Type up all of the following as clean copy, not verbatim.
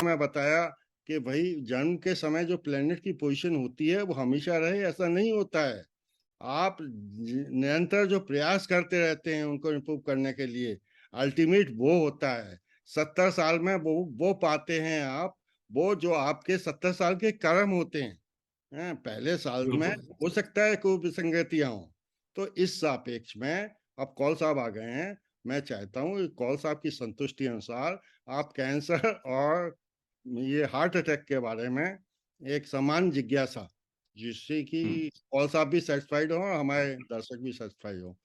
मैं बताया कि भाई जन्म के समय जो प्लेनेट की पोजीशन होती है वो हमेशा रहे, ऐसा नहीं होता है। आप निरंतर जो प्रयास करते रहते हैं उनको इम्प्रूव करने के लिए, अल्टीमेट वो होता है। 70 साल में वो पाते हैं आप, वो जो आपके 70 साल के कर्म होते हैं। पहले साल में हो सकता है कोई विसंगतियां हो। तो इस सापेक्ष में अब कौल साहब आ गए हैं, मैं चाहता हूँ कौल साहब की संतुष्टि अनुसार आप कैंसर और ये हार्ट अटैक के बारे में एक समान जिज्ञासा, जिससे कि कौल साहब भी सेटिस्फाइड हो और हमारे दर्शक भी सेटिस्फाइड हो।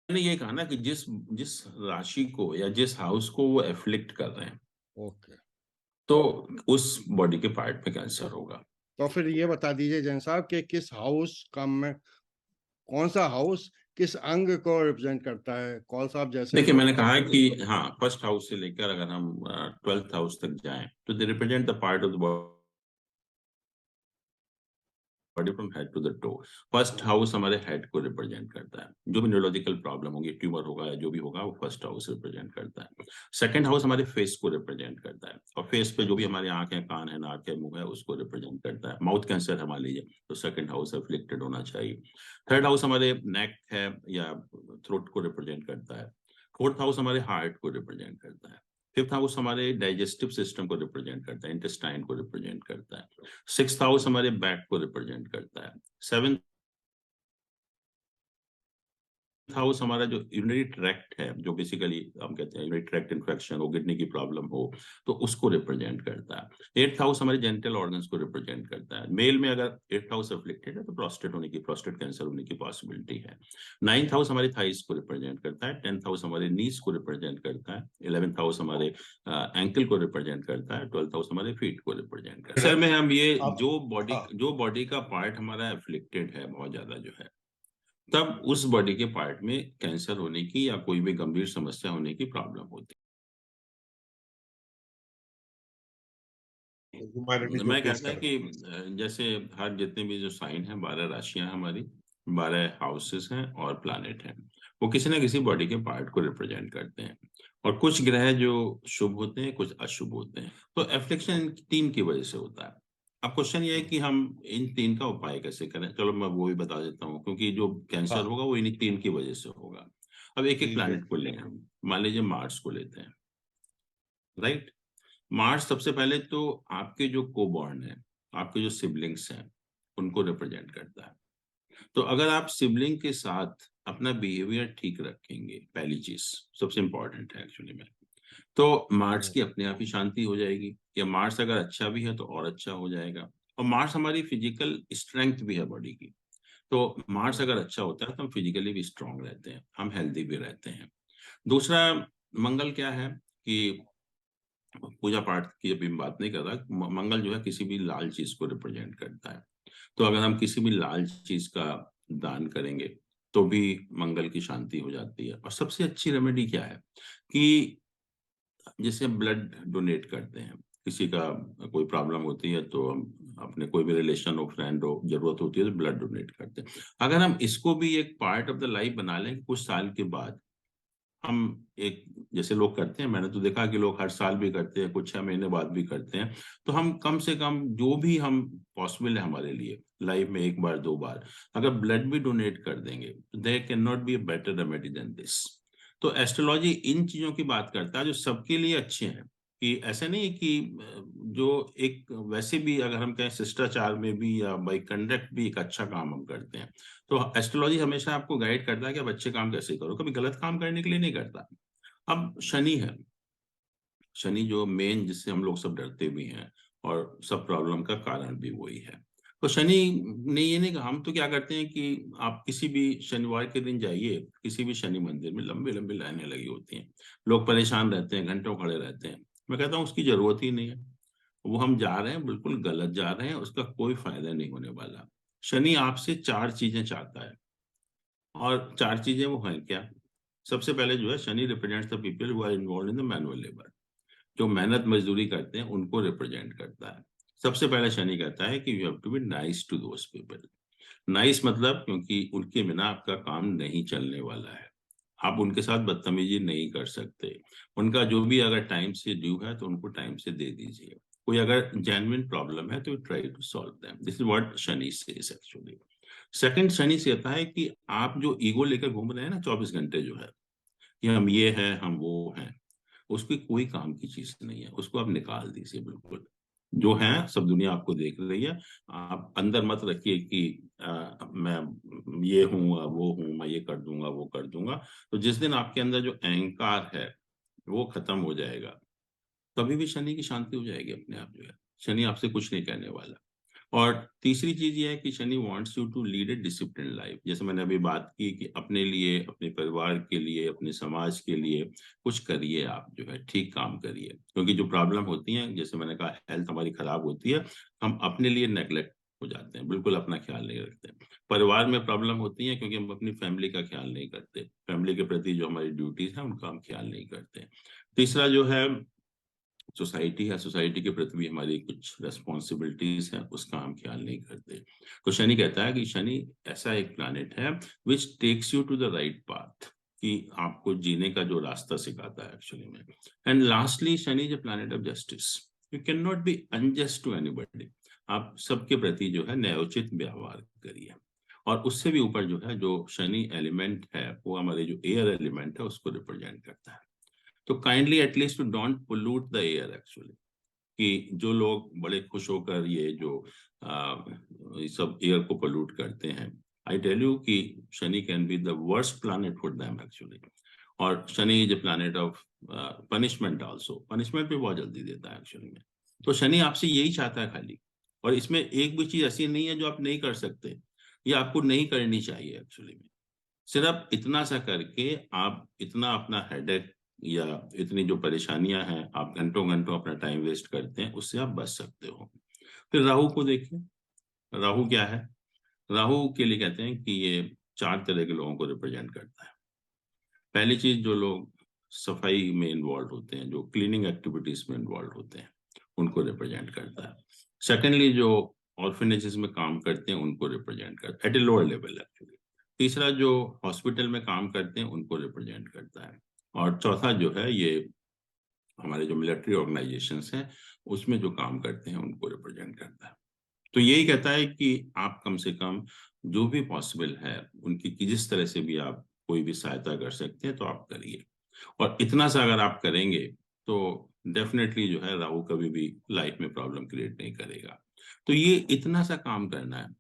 मैंने ये कहा ना कि जिस जिस राशि को या जिस हाउस को वो एफ्लिक्ट कर रहे हैं, ओके, तो उस बॉडी के पार्ट में कैंसर होगा। तो फिर ये बता दीजिए जैन साहब कि किस हाउस का में कौन सा हाउस किस अंग को रिप्रेजेंट करता है। कौल साहब जैसे देखिए, मैंने कहा है कि हाँ, फर्स्ट हाउस से लेकर अगर हम 12th हाउस तक जाएं तो they represent the part of the body from head to the toe. First house हमारे हेड को रिप्रेजेंट करता है, जो भी न्यूरोलॉजिकल प्रॉब्लम होगी, ट्यूमर होगा या जो भी होगा, वो फर्स्ट हाउस रिप्रेजेंट करता है। सेकंड हाउस हमारे फेस को रिप्रेजेंट करता है, और फेस पे जो भी हमारे आंखें, कान है, नाक है, मुंह है, उसको रिप्रेजेंट करता है। माउथ कैंसर है मान लीजिए, तो सेकंड हाउस अफ्लिक्टेड होना चाहिए। थर्ड हाउस हमारे नेक है या थ्रोट को रिप्रेजेंट करता है। फोर्थ हाउस हमारे हार्ट को रिप्रेजेंट करता है। फिफ्थ हाउस हमारे डाइजेस्टिव सिस्टम को रिप्रेजेंट करता है, इंटेस्टाइन को रिप्रेजेंट करता है। सिक्स्थ हाउस हमारे बैक को रिप्रेजेंट करता है। सेवेंथ हाउस हमारा जो यूरिनरी ट्रैक्ट है, जो बेसिकली हम कहते हैं यूरिनरी ट्रैक्ट इन्फेक्शन हो, किडनी की प्रॉब्लम हो, तो उसको रिप्रेजेंट करता है। एट्थ हाउस हमारे जेनिटल ऑर्गन्स को रिप्रेजेंट करता है। मेल में अगर एट्थ हाउस अफ्लिक्टेड है तो प्रोस्टेट कैंसर होने की पॉसिबिलिटी है। नाइन्थ हाउस हमारे थाइस को रिप्रेजेंट करता है। 10th हाउस हमारे नीज को रिप्रेजेंट करता है। 11th हाउस हमारे एंकल को रिप्रेजेंट करता है। 12th हाउस हमारे फीट को रिप्रेजेंट करता है। सर में हम ये जो बॉडी का पार्ट हमारा अफ्लिक्टेड है बहुत ज्यादा जो है, तब उस बॉडी के पार्ट में कैंसर होने की या कोई भी गंभीर समस्या होने की प्रॉब्लम होती है। मैं कहता है कि जैसे हर जितने भी जो साइन है, 12 राशियां हमारी, 12 हाउसेस हैं और प्लैनेट हैं, वो किसी ना किसी बॉडी के पार्ट को रिप्रेजेंट करते हैं। और कुछ ग्रह जो शुभ होते हैं, कुछ अशुभ होते हैं। तो एफ्लिक्शन 3 की वजह से होता है। अब क्वेश्चन ये है कि हम इन 3 का उपाय कैसे करें। चलो मैं वो भी बता देता हूँ, क्योंकि जो कैंसर होगा वो इन्हीं 3 की वजह से होगा। अब एक एक प्लैनेट को लें हम, मान लीजिए मार्स को लेते हैं, राइट। मार्स सबसे पहले तो आपके जो कोबॉर्न है, आपके जो सिबलिंग्स हैं, उनको रिप्रेजेंट करता है। तो अगर आप सिबलिंग के साथ अपना बिहेवियर ठीक रखेंगे, पहली चीज सबसे इंपॉर्टेंट है एक्चुअली में, तो मार्स की अपने आप ही शांति हो जाएगी। या मार्स अगर अच्छा भी है तो और अच्छा हो जाएगा। और मार्स हमारी फिजिकल स्ट्रेंथ भी है बॉडी की। तो मार्स अगर अच्छा होता है तो हम फिजिकली भी स्ट्रांग रहते हैं, हम हेल्दी भी रहते हैं। दूसरा, मंगल क्या है कि पूजा पाठ की अभी मैं बात नहीं कर रहा, मंगल जो है किसी भी लाल चीज को रिप्रेजेंट करता है। तो अगर हम किसी भी लाल चीज का दान करेंगे तो भी मंगल की शांति हो जाती है। और सबसे अच्छी रेमेडी क्या है कि जैसे ब्लड डोनेट करते हैं, किसी का कोई प्रॉब्लम होती है तो हम अपने कोई भी रिलेशन हो, फ्रेंड हो, जरूरत होती है तो ब्लड डोनेट करते हैं। अगर हम इसको भी एक पार्ट ऑफ द लाइफ बना लें, कुछ साल के बाद हम एक, जैसे लोग करते हैं, मैंने तो देखा कि लोग हर साल भी करते हैं, कुछ 6 महीने बाद भी करते हैं। तो हम कम से कम जो भी हम पॉसिबल है हमारे लिए लाइफ में, 1 बार 2 बार अगर ब्लड भी डोनेट कर देंगे, there can not be a better remedy than this. तो एस्ट्रोलॉजी इन चीजों की बात करता है जो सबके लिए अच्छे हैं। कि ऐसे नहीं कि जो एक वैसे भी अगर हम कहें शिष्टाचार में भी या बाई कंडक्ट भी एक अच्छा काम हम करते हैं, तो एस्ट्रोलॉजी हमेशा आपको गाइड करता है कि आप अच्छे काम कैसे करो, कभी गलत काम करने के लिए नहीं करता। अब शनि है, शनि जो मेन जिससे हम लोग सब डरते भी हैं और सब प्रॉब्लम का कारण भी वही है। तो शनि ने ये नहीं कहा, हम तो क्या करते हैं कि आप किसी भी शनिवार के दिन जाइए, किसी भी शनि मंदिर में लंबी लंबी लाइनें लगी होती हैं, लोग परेशान रहते हैं, घंटों खड़े रहते हैं। मैं कहता हूँ उसकी जरूरत ही नहीं है। वो हम जा रहे हैं, बिल्कुल गलत जा रहे हैं, उसका कोई फायदा नहीं होने वाला। शनि आपसे 4 चीजें चाहता है, और 4 चीजें वो हैं क्या। सबसे पहले जो है, Shani represents the people who are involve in the manual labour. जो मेहनत मजदूरी करते हैं उनको रिप्रेजेंट करता है। सबसे पहले शनि कहता है कि you have to be nice to those people. Nice मतलब क्योंकि उनके बिना आपका काम नहीं चलने वाला है, आप उनके साथ बदतमीजी नहीं कर सकते। उनका जो भी अगर टाइम से ड्यू है तो उनको टाइम से दे दीजिए। कोई अगर जेन्युइन प्रॉब्लम है तो try to solve them. This is what Shani says actually. Second, Shani से कहता है कि आप जो ईगो लेकर घूम रहे हैं ना 24 घंटे, जो है कि हम ये हैं हम वो हैं, उसकी कोई काम की चीज नहीं है, उसको आप निकाल दीजिए बिल्कुल। जो है सब दुनिया आपको देख रही है। आप अंदर मत रखिए कि मैं ये हूँ वो हूँ, मैं ये कर दूंगा वो कर दूंगा। तो जिस दिन आपके अंदर जो अहंकार है वो खत्म हो जाएगा, कभी भी शनि की शांति हो जाएगी अपने आप, जो है शनि आपसे कुछ नहीं कहने वाला। और तीसरी चीज ये है कि Shani wants you to lead a discipline life. जैसे मैंने अभी बात की कि अपने लिए, अपने परिवार के लिए, अपने समाज के लिए कुछ करिए, आप जो है ठीक काम करिए। क्योंकि जो प्रॉब्लम होती है, जैसे मैंने कहा, हेल्थ हमारी खराब होती है, हम अपने लिए नेग्लेक्ट हो जाते हैं, बिल्कुल अपना ख्याल नहीं रखते। परिवार में प्रॉब्लम होती है क्योंकि हम अपनी फैमिली का ख्याल नहीं करते, फैमिली के प्रति जो हमारी ड्यूटीज है उनका हम ख्याल नहीं करते। तीसरा जो है सोसाइटी है, सोसाइटी के प्रति भी हमारी कुछ रेस्पॉन्सिबिलिटीज हैं, उसका हम ख्याल नहीं करते। तो शनि कहता है कि शनि ऐसा एक प्लैनेट है which takes you to the right path, कि आपको जीने का जो रास्ता सिखाता है एक्चुअली में। And lastly, Shani is a planet of justice. You can not be unjust to anybody. आप सबके प्रति जो है न्यायोचित व्यवहार करिए। और उससे भी ऊपर जो है, जो शनि एलिमेंट है वो हमारे जो एयर एलिमेंट है उसको रिप्रेजेंट करता है। तो kindly at least don't pollute the air actually. कि जो लोग बड़े खुश होकर ये जो ये सब एयर को पोल्यूट करते हैं, आई टेल यू कि Shani can be the worst planet for them actually. और Shani is a planet of punishment also, punishment भी बहुत जल्दी देता है एक्चुअली में। तो शनि आपसे यही चाहता है खाली। और इसमें एक भी चीज ऐसी नहीं है जो आप नहीं कर सकते, ये आपको नहीं करनी चाहिए एक्चुअली में। सिर्फ इतना सा करके आप इतना अपना हेडेक या इतनी जो परेशानियां हैं, आप घंटों घंटों अपना टाइम वेस्ट करते हैं, उससे आप बच सकते हो। फिर राहु को देखिए। राहु क्या है? राहु के लिए कहते हैं कि ये 4 तरह के लोगों को रिप्रेजेंट करता है। पहली चीज, जो लोग सफाई में इन्वॉल्व होते हैं, जो क्लीनिंग एक्टिविटीज में इन्वॉल्व होते हैं, उनको रिप्रेजेंट करता है। सेकेंडली, जो ऑर्फनेजेस में काम करते हैं उनको रिप्रेजेंट करता है, at a lower level actually. तीसरा, जो हॉस्पिटल में काम करते हैं उनको रिप्रेजेंट करता है। और चौथा जो है, ये हमारे जो मिलिट्री ऑर्गेनाइजेशंस हैं उसमें जो काम करते हैं उनको रिप्रेजेंट करता है। तो यही कहता है कि आप कम से कम जो भी पॉसिबल है उनकी, कि जिस तरह से भी आप कोई भी सहायता कर सकते हैं तो आप करिए। और इतना सा अगर आप करेंगे तो डेफिनेटली जो है राहु कभी भी लाइफ में प्रॉब्लम क्रिएट नहीं करेगा। तो ये इतना सा काम करना है।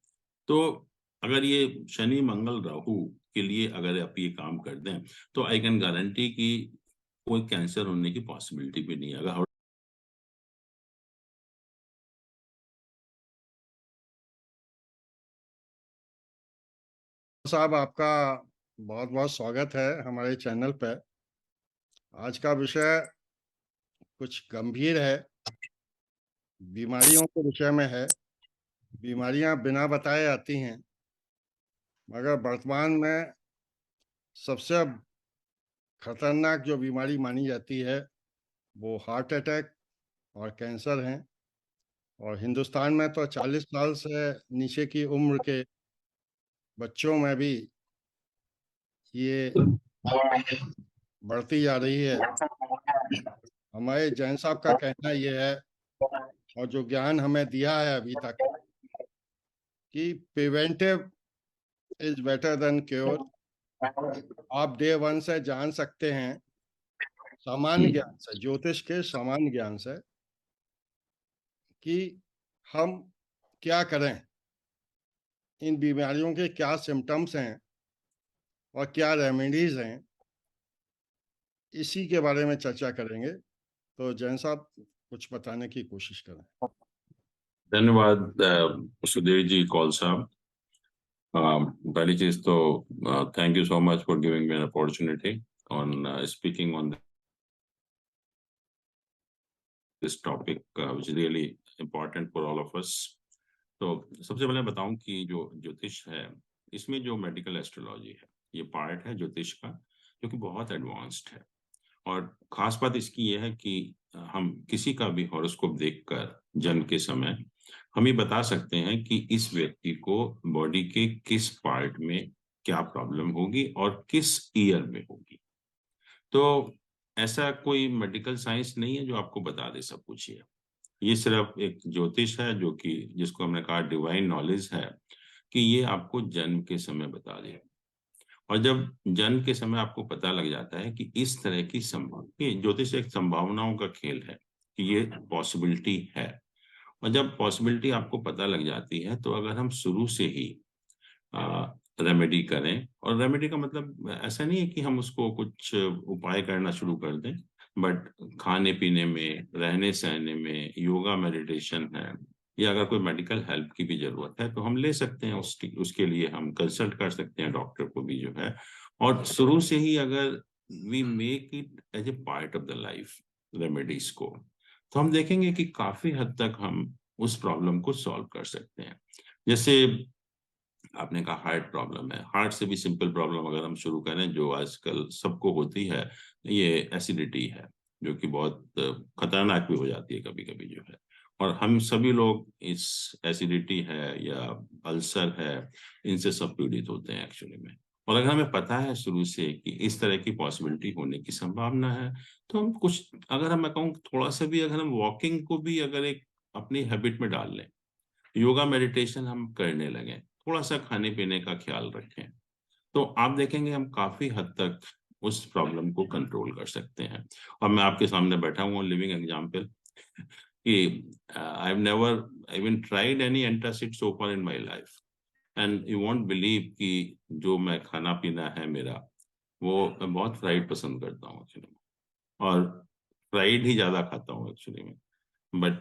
तो अगर ये शनि मंगल राहु के लिए अगर आप ये काम कर दें, तो आई कैन गारंटी कि कोई कैंसर होने की पॉसिबिलिटी भी नहीं है। अगर साहब, आपका बहुत बहुत स्वागत है हमारे चैनल पर। आज का विषय कुछ गंभीर है, बीमारियों के विषय में है। बीमारियां बिना बताए आती हैं, मगर वर्तमान में सबसे खतरनाक जो बीमारी मानी जाती है वो हार्ट अटैक और कैंसर हैं। और हिंदुस्तान में तो 40 साल से नीचे की उम्र के बच्चों में भी ये बढ़ती जा रही है। हमारे जैन साहब का कहना ये है, और जो ज्ञान हमें दिया है अभी तक, कि preventive is better than cure. आप डे वन से जान सकते हैं, सामान्य ज्ञान से, ज्योतिष के सामान्य ज्ञान से, कि हम क्या करें, इन बीमारियों के क्या सिम्टम्स हैं और क्या रेमेडीज हैं। इसी के बारे में चर्चा करेंगे। तो जैन साहब कुछ बताने की कोशिश करें। धन्यवाद सुधीर जी, कौल साहब। पहली चीज तो thank you so much for giving me an opportunity on speaking on this topic which is really important for all of us. तो सबसे पहले बताऊं कि जो ज्योतिष है, इसमें जो मेडिकल एस्ट्रोलॉजी है, ये पार्ट है ज्योतिष का जो कि बहुत एडवांस्ड है। और खास बात इसकी ये है कि हम किसी का भी हॉरोस्कोप देखकर जन्म के समय हम ये बता सकते हैं कि इस व्यक्ति को बॉडी के किस पार्ट में क्या प्रॉब्लम होगी और किस ईयर में होगी। तो ऐसा कोई मेडिकल साइंस नहीं है जो आपको बता दे सब कुछ ये सिर्फ एक ज्योतिष है जो कि जिसको हमने कहा डिवाइन नॉलेज है कि ये आपको जन्म के समय बता दे। और जब जन्म के समय आपको पता लग जाता है कि इस तरह की ये ज्योतिष एक संभावनाओं का खेल है कि ये पॉसिबिलिटी है। और जब पॉसिबिलिटी आपको पता लग जाती है तो अगर हम शुरू से ही रेमेडी करें, और रेमेडी का मतलब ऐसा नहीं है कि हम उसको कुछ उपाय करना शुरू कर दें, बट खाने पीने में, रहने सहने में, योगा मेडिटेशन है, या अगर कोई मेडिकल हेल्प की भी जरूरत है तो हम ले सकते हैं। उसके लिए हम कंसल्ट कर सकते हैं डॉक्टर को भी जो है। और शुरू से ही अगर we make it as a part of the life remedies को, तो हम देखेंगे कि काफी हद तक हम उस प्रॉब्लम को सॉल्व कर सकते हैं। जैसे आपने कहा हार्ट प्रॉब्लम है, हार्ट से भी सिंपल प्रॉब्लम अगर हम शुरू करें जो आजकल सबको होती है, ये एसिडिटी है, जो कि बहुत खतरनाक भी हो जाती है कभी कभी जो है। और हम सभी लोग इस एसिडिटी है या अल्सर है, इनसे सब पीड़ित होते हैं एक्चुअली में। और अगर हमें पता है शुरू से कि इस तरह की पॉसिबिलिटी होने की संभावना है, तो हम कुछ, अगर हम मैं कहूँ थोड़ा सा भी, अगर हम वॉकिंग को भी अगर एक अपनी हैबिट में डाल लें, योगा मेडिटेशन हम करने लगे, थोड़ा सा खाने पीने का ख्याल रखें, तो आप देखेंगे हम काफी हद तक उस प्रॉब्लम को कंट्रोल कर सकते हैं। और मैं आपके सामने बैठा हूँ लिविंग एग्जांपल कि I have never even tried any antacid so far in my life, and you won't believe कि जो मैं खाना पीना है मेरा, वो मैं बहुत फ्राइड पसंद करता हूँ एक्चुअली, और फ्राइड ही ज्यादा खाता हूँ एक्चुअली में। बट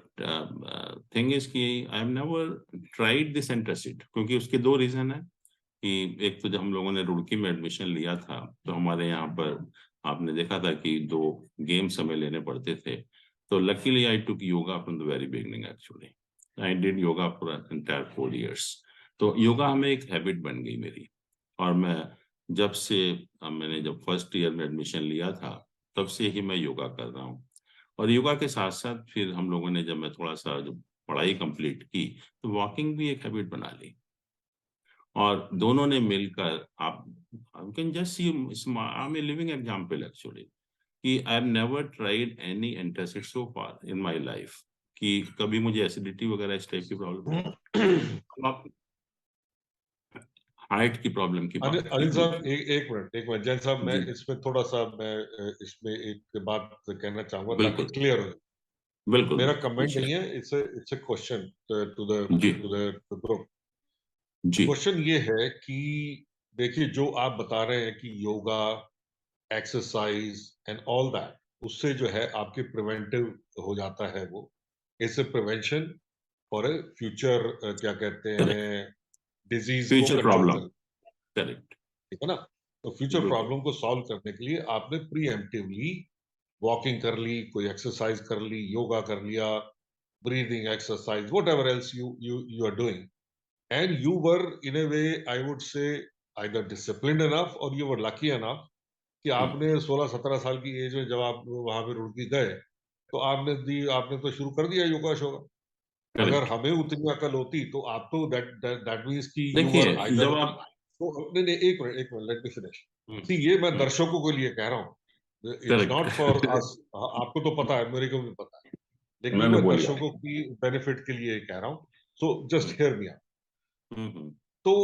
थिंग इज कि I have never tried this antacid, क्योंकि उसके दो रीजन है कि एक तो जब हम लोगों ने रुड़की में एडमिशन लिया था तो हमारे यहाँ पर आपने देखा था कि दो गेम्स हमें लेने पड़ते थे। तो luckily I took yoga from the very beginning actually. I did yoga for entire 4 years। तो योगा हमें एक हैबिट बन गई मेरी। और मैं जब से मैंने जब फर्स्ट ईयर में एडमिशन लिया था तब से ही मैं योगा कर रहा हूँ। और योगा के साथ साथ फिर हम लोगों ने, जब मैं थोड़ा सा जब पढ़ाई कंप्लीट की, तो वॉकिंग भी एक हैबिट बना ली। और दोनों ने मिलकर आप can just see, I am a living example actually कि I have never tried any antacid so far in my life, कि कभी मुझे एसिडिटी वगैरह इस टाइप की प्रॉब्लम नहीं। अब आप हार्ट की प्रॉब्लम की अनिल बात की अनिल जो साहब, कि एक मिनट जैन साहब, मैं जी इसमें थोड़ा सा इसमें एक बात कहना चाहूंगा ताकि बिल्कुल क्लियर हो। बिल्कुल मेरा बिल्कुल कमेंट पूछिए। नहीं है, it's a question to the G group. G question ये है कि देखिए, जो आप बता रहे हैं कि yoga, exercise and all that, उससे जो है आपके प्रिवेंटिव हो जाता है, वो it's a prevention for a future, क्या कहते करेक्ट, हैं, डिजीज को फ्यूचर कंट्रोल प्रॉब्लम, कर, करेक्ट, ठीक है ना। तो फ्यूचर बिल्कुल प्रॉब्लम को सॉल्व करने के लिए आपने प्रीएम्प्टिवली वॉकिंग कर ली, कोई एक्सरसाइज कर ली, योगा कर लिया, breathing exercise, whatever else you are doing, and you were in a way, I would say, either disciplined enough और यू वर लकी इनफ कि हम्म, आपने 16-17 साल की एज में जब आप वहां पे रुड़की गए, तो आपने तो शुरू कर दिया योगा शोगा। अगर करेक्ट। हमें उतनी अकल होती तो आप तो दैट मीन्स कि यू वर देखिए जब आइदर, आप तो नहीं नहीं, एक मिनट लेट मी फिनिश। सी, ये मैं दर्शकों के लिए कह रहा हूँ, it's correct. Not for us. आपको तो पता है, मेरे को भी पता है, लेकिन ये मैंने मैं बोलिए। दर्शकों की बेनिफिट के लिए कह रहा हूँ। सो हम्म जस्ट हियर मी आउट। हम्म तो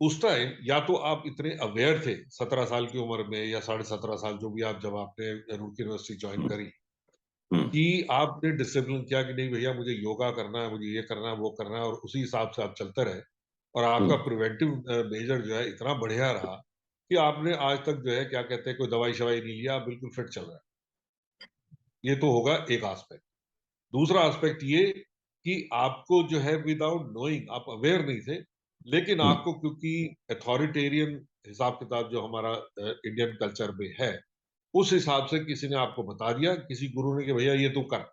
उस टाइम या तो आप इतने अवेयर थे 17 साल की उम्र में, या 17.5 साल, जो भी आप, जब आपने रुड़की यूनिवर्सिटी ज्वाइन हम्म करी, हम्म कि आपने डिसिप्लिन किया कि नहीं भैया, मुझे योगा करना है, मुझे ये करना है, वो करना है, और उसी हिसाब से आप चलते रहे, और आपका हम्म, प्रिवेंटिव मेजर जो है इतना बढ़िया रहा कि आपने आज तक जो है, क्या कहते हैं, कोई दवाई शवाई नहीं लिया, आप बिल्कुल फिट चल रहे हैं। ये तो होगा एक एस्पेक्ट। दूसरा एस्पेक्ट ये कि आपको जो है, विदाउट नोइंग, आप अवेयर नहीं थे, लेकिन हम्म, आपको, क्योंकि अथॉरिटेरियन हिसाब किताब जो हमारा इंडियन कल्चर में है, उस हिसाब से किसी ने आपको बता दिया, किसी गुरु ने, कि भैया ये तू कर,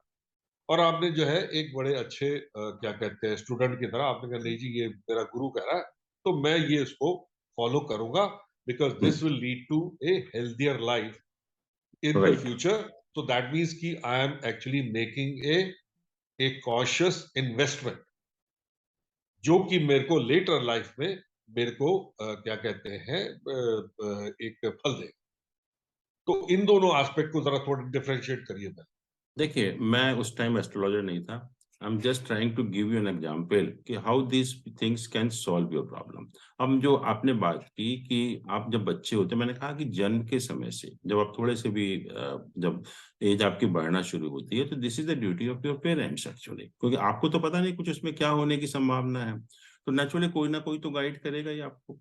और आपने जो है एक बड़े अच्छे क्या कहते हैं, स्टूडेंट की तरह आपने कहा, नहीं जी, ये मेरा गुरु कह रहा है, तो मैं ये इसको फॉलो करूंगा, because hmm, this will lead to a healthier life in the Right. future. So that means कि I am actually making a cautious investment, जो कि मेरे को later life में मेरे को क्या कहते हैं एक फल दे। तो इन दोनों एस्पेक्ट को जरा थोड़ा डिफरेंशिएट करिए मैं। देखिए, मैं उस टाइम एस्ट्रोलॉजर नहीं था। I am just trying to give you an example कि how these things can solve your problem. अब जो आपने बात की कि आप जब बच्चे होते हैं, मैंने कहा कि जन्म के समय से जब आप थोड़े से भी जब एज आपकी बढ़ना शुरू होती है, तो this is the duty of your parents actually, क्योंकि आपको तो पता नहीं कुछ उसमें क्या होने की संभावना है, तो नेचुरली कोई ना कोई तो गाइड करेगा ही आपको।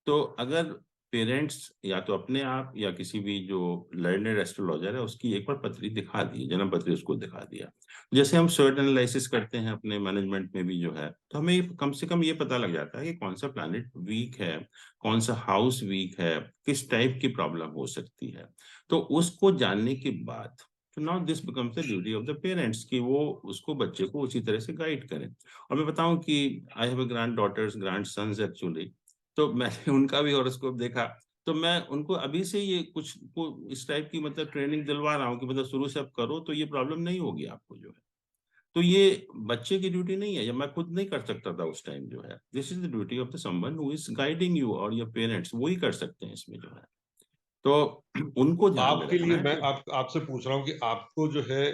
तो अगर पेरेंट्स या तो अपने आप या किसी भी जो लर्नर एस्ट्रोलॉजर है उसकी एक बार पत्री दिखा दी, जन्म पत्री उसको दिखा दिया। जैसे हम सर्ट एनालिसिस करते हैं अपने मैनेजमेंट में भी जो है, तो हमें कम से कम ये पता लग जाता है कि कौन सा प्लैनेट वीक है, कौन सा हाउस वीक है, किस टाइप की प्रॉब्लम हो सकती है। तो उसको जानने के बाद तो now this becomes the duty of the parents कि वो उसको बच्चे को उसी तरह से गाइड करें। और मैं बताऊं कि I have a granddaughters grandsons actually, तो मैंने उनका भी हॉरोस्कोप देखा, तो मैं उनको अभी से ये कुछ को इस टाइप की मतलब ट्रेनिंग दिलवा रहा हूँ कि मतलब शुरू से आप करो तो ये प्रॉब्लम नहीं होगी आपको जो है। तो ये बच्चे की ड्यूटी नहीं है, या मैं खुद नहीं कर सकता था उस टाइम जो है। This is the duty of the someone who is guiding you और योर पेरेंट्स, वो ही कर सकते हैं इसमें जो है। तो उनको ध्यान में आपके रखना लिए है मैं कि आपसे पूछ रहा हूँ कि आपको जो है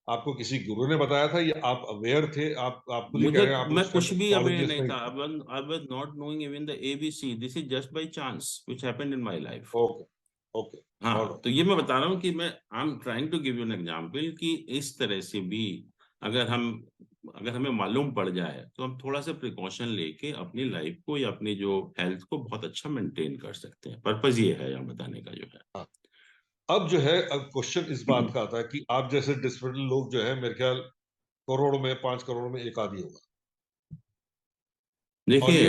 आपको किसी गुरु ने बताया था या आप अवेयर थे? आप खुद ही कह मुझे रहे हैं आप मैं उस टाइम कुछ भी अवेयर एस्ट्रोलॉजिस्ट नहीं नहीं था। थे। I was not knowing even the ABC, this is just by chance which happened in my life. Okay, okay, हाँ, ऑलराइट। तो ये मैं बता रहा हूँ कि मैं I am trying to give you an example कि इस तरह से भी अगर हम अगर हमें मालूम पड़ जाए तो हम थोड़ा सा प्रिकॉशन लेके अपनी लाइफ को या अपनी जो हेल्थ को बहुत अच्छा मेंटेन कर सकते हैं। पर्पज ये है यहाँ बताने का जो है। हाँ, अब जो है अब क्वेश्चन इस बात का आता है कि आप जैसे डिसिप्लिन लोग जो है मेरे ख्याल करोड़ में 5 करोड़ में एक आदि होगा। और देखिए।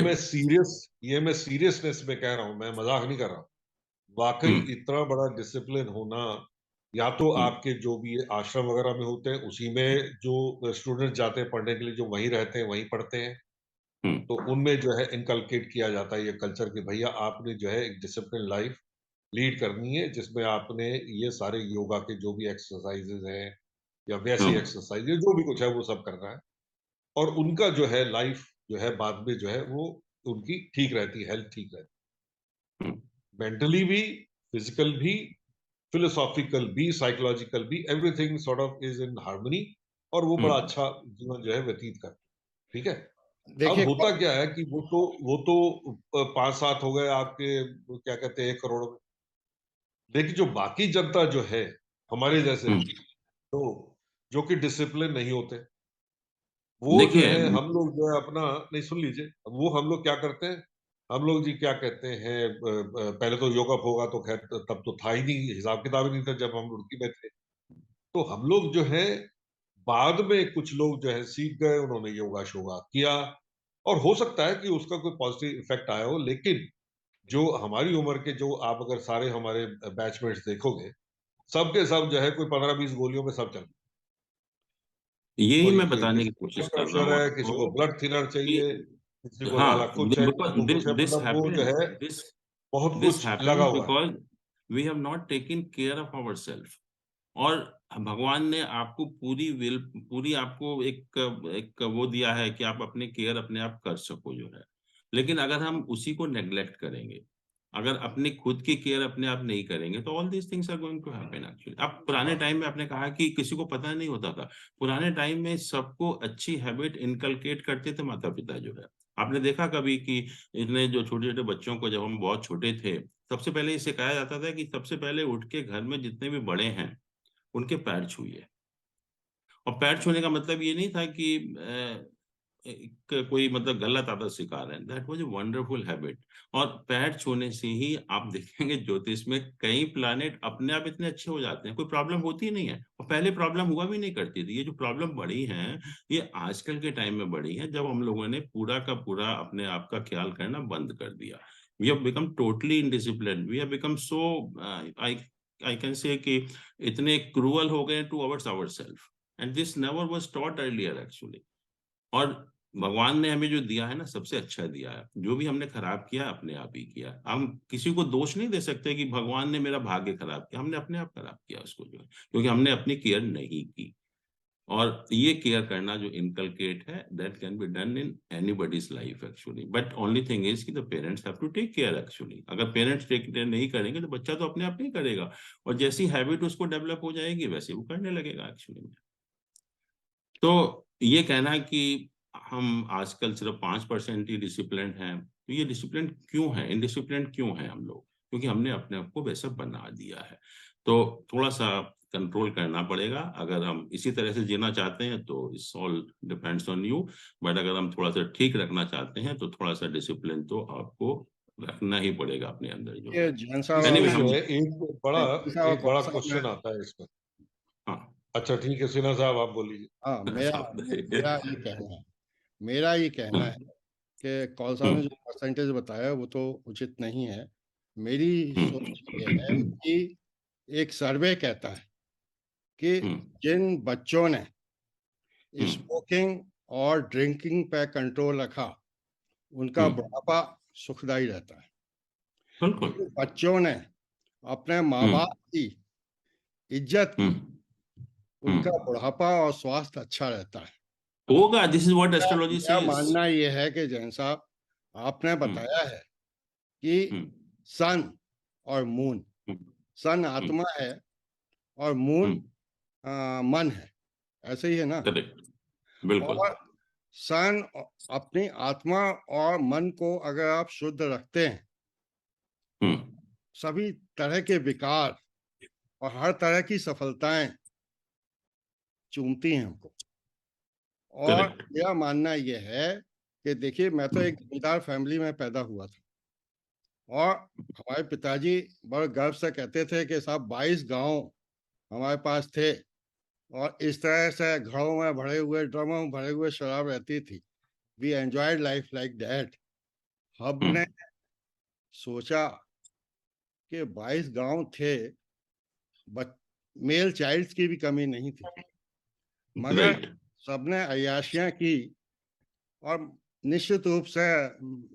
ये मैं सीरियसनेस में कह रहा हूं, मैं मजाक नहीं कर रहा हूं। वाकई हम्म। इतना बड़ा डिसिप्लिन होना, या तो हम्म। आपके जो भी आश्रम वगैरह में होते हैं उसी में जो स्टूडेंट जाते हैं पढ़ने के लिए, जो वहीं रहते हैं वहीं पढ़ते हैं, हम्म। तो उनमें जो है इनकलकेट किया जाता है ये कल्चर कि भैया आपने जो है एक डिसिप्लिन लाइफ लीड करनी है, जिसमें आपने ये सारे योगा के जो भी एक्सरसाइजेज हैं या वैसी हम्म। एक्सरसाइज जो भी कुछ है वो सब करना है। और उनका जो है लाइफ जो है बाद में जो है वो उनकी ठीक रहती है, हेल्थ ठीक रहती हम्म। है, मेंटली भी, फिजिकल भी, फिलोसॉफिकल भी, साइकोलॉजिकल भी, everything sort of is in harmony. और वो बड़ा हम्म। अच्छा जीवन जो है व्यतीत करते हैं। ठीक है। अब देखिए होता क्या है कि वो तो 5-7 हो गए आपके, क्या कहते हैं, 1 करोड़ में। लेकिन जो बाकी जनता जो है हमारे जैसे हम्म। तो जो कि डिसिप्लिन नहीं होते, वो जो देखिए। है हम लोग जो है अपना, नहीं सुन लीजिए, वो हम लोग क्या करते हैं, हम लोग जी क्या कहते हैं, पहले तो योगा फोगा तो खैर तब तो था ही नहीं, हिसाब किताब ही नहीं था जब हम रुड़की में थे। तो हम लोग जो है बाद में कुछ लोग जो है सीख गए, उन्होंने योगा शोगा किया, और हो सकता है कि उसका कोई पॉजिटिव इफेक्ट आया हो। लेकिन जो हमारी उम्र के, जो आप अगर सारे हमारे बैचमेट्स देखोगे, सब के सब जो है कोई 15-20 गोलियों में सब चल, यही कोई मैं बताने की किसी को कोशिश ब्लड कर रहा प्रेशर हूँ है, किसी को आपको ब्लड थिनर कि चाहिए, किसी को साला हाँ, कुछ है, किसी बिकॉज को कुछ है, दिस मतलब वो जो हैपेंड है दिस बहुत दिस कुछ लगा हैपेंड हुआ है। Because we have not taken care of our self. और भगवान ने आपको पूरी विल, पूरी आपको एक एक वो दिया है कि आप अपने केयर अपने आप कर सको जो है। लेकिन अगर हम उसी को नेग्लेक्ट करेंगे, अगर अपनी खुद की केयर अपने आप नहीं करेंगे, तो all these things are going to happen actually. अब पुराने हाँ, टाइम में आपने कहा कि किसी को पता नहीं होता था। पुराने टाइम में सबको अच्छी हैबिट इनकलकेट करते थे माता पिता जो है। आपने देखा कभी कि इतने जो छोटे छोटे बच्चों को जब हम बहुत छोटे थे, सबसे पहले ये सिखाया जाता था कि सबसे पहले उठ के घर में जितने भी बड़े हैं उनके पैर छूइए। और पैर छूने का मतलब ये नहीं था कि कोई मतलब गलत आदत सिखा रहे हैं। That was a wonderful habit. और पैर छूने से ही आप देखेंगे ज्योतिष में कई प्लैनेट अपने आप इतने अच्छे हो जाते हैं, कोई प्रॉब्लम होती ही नहीं है। और पहले प्रॉब्लम हुआ भी नहीं करती थी। ये जो प्रॉब्लम बढ़ी है, ये आजकल के टाइम में बढ़ी है, जब हम लोगों ने पूरा का पूरा अपने आप का ख्याल करना बंद कर दिया। We have become totally indiscipline, we have become so I I can say कि इतने क्रूअल हो गए to ours our self, and this never was taught earlier actually. और भगवान ने हमें जो दिया है ना सबसे अच्छा दिया है। जो भी हमने खराब किया अपने आप ही किया। हम किसी को दोष नहीं दे सकते कि भगवान ने मेरा भाग्य खराब किया। हमने अपने आप खराब किया उसको जो है, क्योंकि हमने अपनी केयर नहीं की। और ये केयर करना जो इनकलकेट है, that can be done in anybody's life actually, but only thing is कि the parents have to take care actually. अगर पेरेंट्स टेक केयर नहीं करेंगे तो बच्चा तो अपने आप नहीं करेगा, और जैसी हैबिट उसको डेवलप हो जाएगी वैसे वो करने लगेगा एक्चुअली में। तो ये कहना कि हम आजकल सिर्फ 5% ही डिसिप्लिन हैं, तो ये डिसिप्लिन क्यों है, इनडिसिप्लिन क्यों है हम लोग? क्योंकि हमने अपने आप को वैसा बना दिया है। तो थोड़ा सा कंट्रोल करना पड़ेगा। अगर हम इसी तरह से जीना चाहते हैं तो it's all depends on you. But अगर हम थोड़ा सा ठीक रखना चाहते हैं तो थोड़ा सा डिसिप्लिन तो आपको रखना ही पड़ेगा अपने अंदर जो ये है। जैन साहब एनीवे इसमें जो हम है जैन साहब एक कौन बड़ा साहब मैं क्वेश्चन आता है इसमें। हाँ अच्छा ठीक है, सिन्हा साहब आप बोलिए। हाँ मेरा साहब मेरा ये कहना है मेरा ये कहना है कि कौल साहब ने जो परसेंटेज बताया वो तो उचित नहीं है। मेरी सोच ये है कि एक सर्वे कहता है कि जिन बच्चों ने स्मोकिंग और ड्रिंकिंग पे कंट्रोल रखा उनका बुढ़ापा सुखदायी रहता है। बिल्कुल। जिन बच्चों ने अपने माँ बाप की इज्जत की उनका बुढ़ापा और स्वास्थ्य अच्छा रहता है। होगा। दिस इज व्हाट एस्ट्रोलॉजी मेरा सेज। मानना यह है कि जैन साहब आपने बताया है कि सन और मून, सन आत्मा है और मून मन है, ऐसे ही है ना? करेक्ट, बिल्कुल। और सन अपनी आत्मा और मन को अगर आप शुद्ध रखते हैं, सभी तरह के विकार और हर तरह की सफलताएं चूमती हैं हमको। और करेक्ट। मेरा मानना यह है कि देखिए मैं तो एक जमींदार फैमिली में पैदा हुआ था और हमारे पिताजी बड़े गर्व से कहते थे कि साहब 22 गांव हमारे पास थे और इस तरह से घड़ों में भरे हुए, ड्रमों में भरे हुए शराब रहती थी। We enjoyed life like that. हमने सोचा कि 22 गांव थे, मेल चाइल्ड्स की भी कमी नहीं थी, मगर राइट। सबने अय्याशियां की और निश्चित रूप से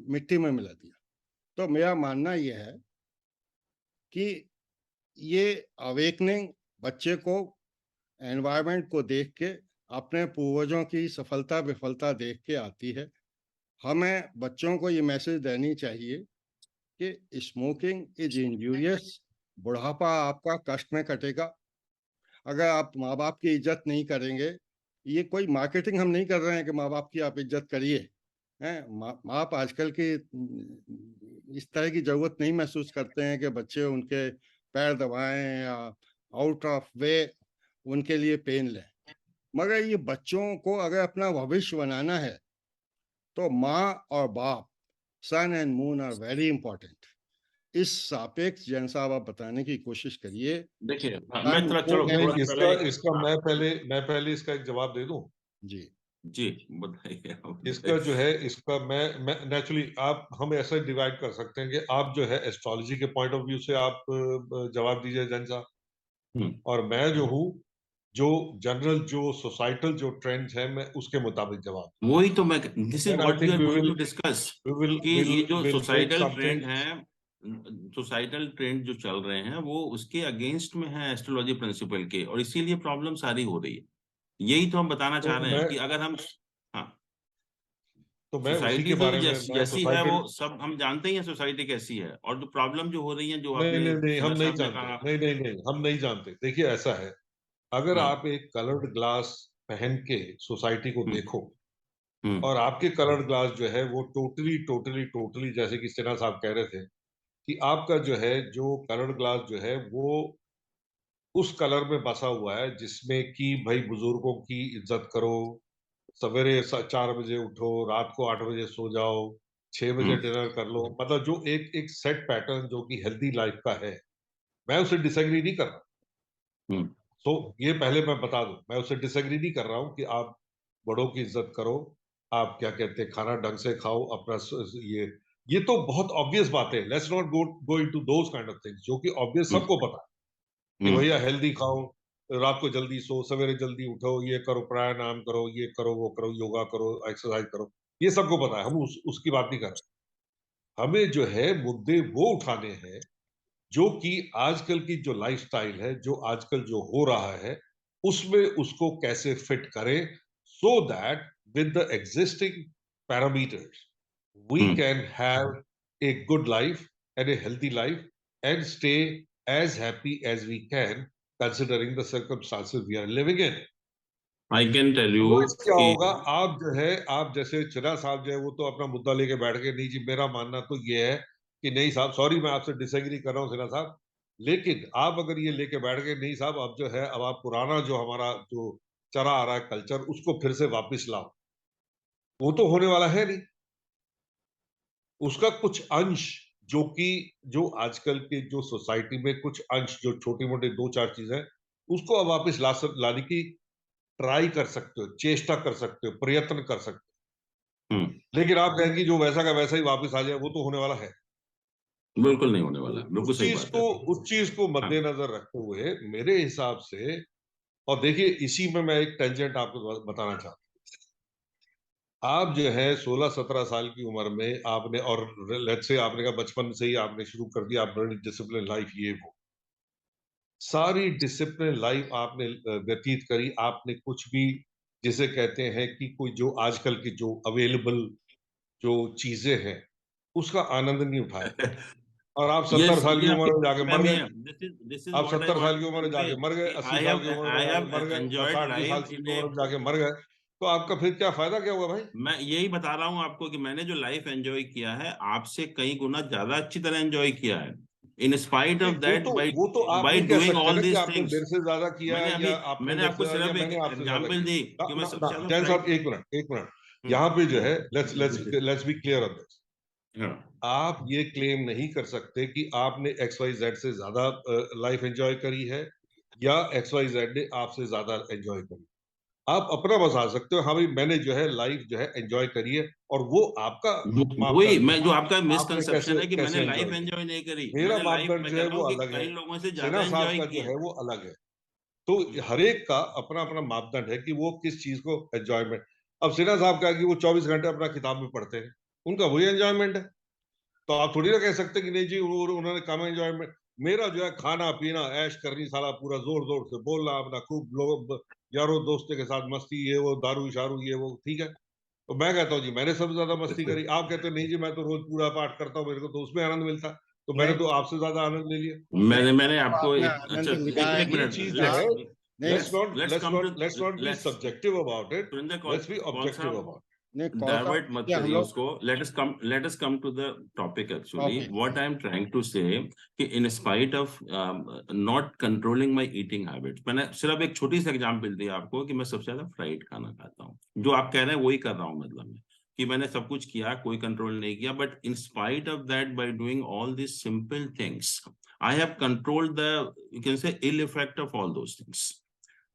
मिट्टी में मिला दिया। तो मेरा मानना यह है कि ये अवेकनिंग बच्चे को एनवायरनमेंट को देख के, अपने पूर्वजों की सफलता विफलता देख के आती है। हमें बच्चों को ये मैसेज देनी चाहिए कि स्मोकिंग इज इंजूरियस। बुढ़ापा आपका कष्ट में कटेगा अगर आप माँ बाप की इज्जत नहीं करेंगे। ये कोई मार्केटिंग हम नहीं कर रहे हैं कि माँ बाप की आप इज्जत करिए, हैं? माँ बाप आजकल की इस तरह की जरूरत नहीं महसूस करते हैं कि बच्चे उनके पैर दबाएं या आउट ऑफ वे उनके लिए पेन लें। मगर ये बच्चों को अगर अपना भविष्य बनाना है तो माँ और बाप, sun and moon are very important. इस सापेक्ष जैन साहब आप बताने की कोशिश करिए। देखिए मैं सन थोड़ा, चलो मून नहीं, थोड़ा एंड सा पहले इसका मैं पहले इसका एक जवाब दे दूं। जी जी बताइए आप इसका जो बताइए। है, इसका मैं नेचुरली, आप हम ऐसा डिवाइड कर सकते हैं कि आप जो है एस्ट्रोलॉजी के पॉइंट ऑफ व्यू से आप जवाब दीजिए जैन साहब, और मैं जो हूँ, जो जनरल जो सोसाइटल जो ट्रेंड्स है मैं उसके मुताबिक जवाब। वही तो मैं, this is then I what we think are going to discuss we will कि विल ये जो will make societal something. Trend है, सोसाइटल ट्रेंड जो चल रहे हैं वो उसके अगेंस्ट में है एस्ट्रोलॉजी प्रिंसिपल के, और इसीलिए प्रॉब्लम सारी हो रही है। यही तो हम बताना तो चाह रहे हैं मैं कि अगर हम, हाँ, तो मैं उसी सोसाइटी के तो बारे में, मैं जैसी है वो सोसाइटल, सब हम जानते ही हैं सोसाइटी कैसी है, और जो प्रॉब्लम जो हो रही है, जो नहीं आपने नहीं नहीं, हम सिन्हा नहीं साहब ने जानते, कहा। नहीं नहीं नहीं, हम नहीं जानते। देखिए ऐसा है, अगर हम्म आप एक कलर्ड ग्लास पहन के सोसाइटी को हम्म देखो, हम्म और आपके कलर्ड ग्लास जो है वो टोटली टोटली टोटली, जैसे कि सिन्हा साहब कह रहे थे कि आपका जो है जो कलर्ड ग्लास जो है वो उस कलर में बसा हुआ है जिसमें कि भाई बुजुर्गों की इज्जत करो, सवेरे 4 बजे उठो, रात को 8 बजे सो जाओ, 6 बजे हम्म डिनर कर लो, मतलब जो एक एक सेट पैटर्न जो कि हेल्दी लाइफ का है, मैं उससे डिसएग्री नहीं कर रहा। हम्म तो ये पहले मैं बता दूं, मैं उससे डिसएग्री नहीं कर रहा हूं कि आप बड़ों की इज्जत करो, आप क्या कहते हैं खाना ढंग से खाओ, अपना ये तो बहुत ऑब्वियस बात है। Let's not go into those kind of things जो कि ऑब्वियस हम्म सबको पता है कि हम्म भैया हेल्दी खाओ, रात को जल्दी सो, सवेरे जल्दी उठो, ये करो, प्राणायाम करो, ये करो, वो करो, योगा करो, एक्सरसाइज करो, ये सबको पता है, हम उसकी बात नहीं कर रहे। हमें जो है मुद्दे वो उठाने हैं जो कि आजकल की जो लाइफस्टाइल है, जो आजकल जो हो रहा है, उसमें उसको कैसे फिट करें, so that with the existing parameters we can have a good life and a healthy life and stay as happy as we can considering the circumstances we are living in. I can tell you Otherwise क्या कि होगा, आप जो है, आप जैसे चिरा साहब जो है वो तो अपना मुद्दा लेके बैठ गए, नहीं जी मेरा मानना तो ये है कि नहीं साहब, सॉरी मैं आपसे डिसएग्री कर रहा हूँ सिन्हा साहब, लेकिन आप अगर ये लेके बैठ गए, नहीं साहब अब जो है, अब आप पुराना जो हमारा जो चला आ रहा है कल्चर, उसको फिर से वापस लाओ, वो तो होने वाला है नहीं। उसका कुछ अंश जो कि जो आजकल के जो सोसाइटी में कुछ अंश जो छोटी मोटी 2-4 चीजें, उसको आप वापस लाने की ट्राई कर सकते हो, चेष्टा कर सकते हो, प्रयत्न कर सकते हो। लेकिन आप कहेंगे जो वैसा का वैसा ही वापस आ जाए, वो तो होने वाला है। बिल्कुल नहीं होने वाला, तो बिल्कुल सही बात है। उस चीज को हाँ, मद्देनजर रखते हुए मेरे हिसाब से, और देखिए इसी में मैं एक टेंजेंट आपको बताना चाहता हूँ। आप जो है 16-17 साल की उम्र में आपने, और लेट्स से आपने कहा बचपन से ही आपने शुरू कर दिया, आप बड़ी डिसिप्लिन लाइफ ये वो, सारी डिसिप्लिन लाइफ आपने व्यतीत करी, आपने कुछ भी जिसे कहते हैं कि कोई जो आजकल की जो अवेलेबल जो चीजें हैं, उसका आनंद नहीं उठाया, और आप 70 yes, साल की yeah, उम्र में जाके मर गए। this is आप what I 70 साल want की to उम्र में convey जाके मर गए, कि 80 साल की उम्र में I जाके have मर गए, enjoyed 60 साल life की in उम्र a में जाके मर गए, तो आपका फिर क्या फायदा क्या हुआ भाई? मैं यही बता रहा हूँ आपको कि मैंने जो लाइफ एंजॉय किया है आपसे कई गुना ज्यादा अच्छी तरह एंजॉय किया है, इन स्पाइट नहीं, ऑफ दैट, वो तो आप बाय नहीं कह डूइंग सकते ऑल ना कि दीज आपने थिंग्स। मेरे से ज्यादा किया या आपने मैंने मेरे आपको से ज्यादा, या सिर्फ एक मैंने आपसे ज्यादा एग्जाम्पल दी किया। कि मैं सबसे ज्यादा जैन साहब फ्राइड। एक मिनट, यहाँ पे जो है, let's be clear on this. हाँ, आप ये क्लेम नहीं कर सकते कि आपने एक्स वाई जेड से ज्यादा लाइफ एंजॉय करी है, या एक्स वाई जेड ने आपसे ज्यादा एंजॉय करी। आप अपना बता सकते हो, हाँ भाई मैंने जो है लाइफ जो है एंजॉय करी है, और वो आपका वही मापदंड है, मैं जो आपका आपने मिसकंसेप्शन कैसे है कि मैंने कैसे लाइफ एंजॉय किया। एंजॉय नहीं करी, मेरा मैंने लाइफ, मापदंड मैं जो कह है रहा वो हूँ कि अलग है, कई लोगों से ज्यादा सिन्हा साहब एंजॉय का जो किया। है वो अलग है। तो हर एक का अपना अपना मापदंड है कि वो किस चीज को एंजॉयमेंट। अब सिन्हा साहब का है कि वो 24 घंटे अपना किताब में पढ़ते हैं, उनका वही एंजॉयमेंट है। तो आप थोड़ी ना कह सकते कि नहीं जी उन्होंने कम एंजॉयमेंट। मेरा जो है खाना पीना ऐश करनी, साला पूरा जोर जोर से बोलना, अपना खूब लोग यारों दोस्तों के साथ मस्ती, ये वो दारू शारू ये वो, ठीक है। तो मैं कहता हूँ जी मैंने सबसे ज्यादा मस्ती करी, आप कहते हैं नहीं जी मैं तो रोज पूरा पाठ करता हूँ, मेरे को तो उसमें आनंद मिलता, तो मैंने नहीं तो आपसे ज्यादा आनंद ले लिया। मैंने तो आपको आपने एक अच्छा, आनंद लिया है एक कि ये मिनट, चीज जो लेट्स है, नहीं let's let's not be let's subjective about it, Surendra let's be कौन ऑब्जेक्टिव साहब, अबाउट। नहीं कौन सा डाइवर्ट मत कि हम करिए लोग उसको, let us come to the topic. Actually topic what I am trying to say कि in spite of not controlling my eating habits, मैंने सिर्फ एक छोटी सी एग्जांपल दी आपको कि मैं सबसे ज्यादा फ्राइड खाना खाता हूँ, जो आप कह रहे हैं वही कर रहा हूँ, मतलब मैं कि मैंने सब कुछ किया, कोई कंट्रोल नहीं किया, but in spite of that, by doing all this simple things, I have controlled the, you can say, ill effect of all those things.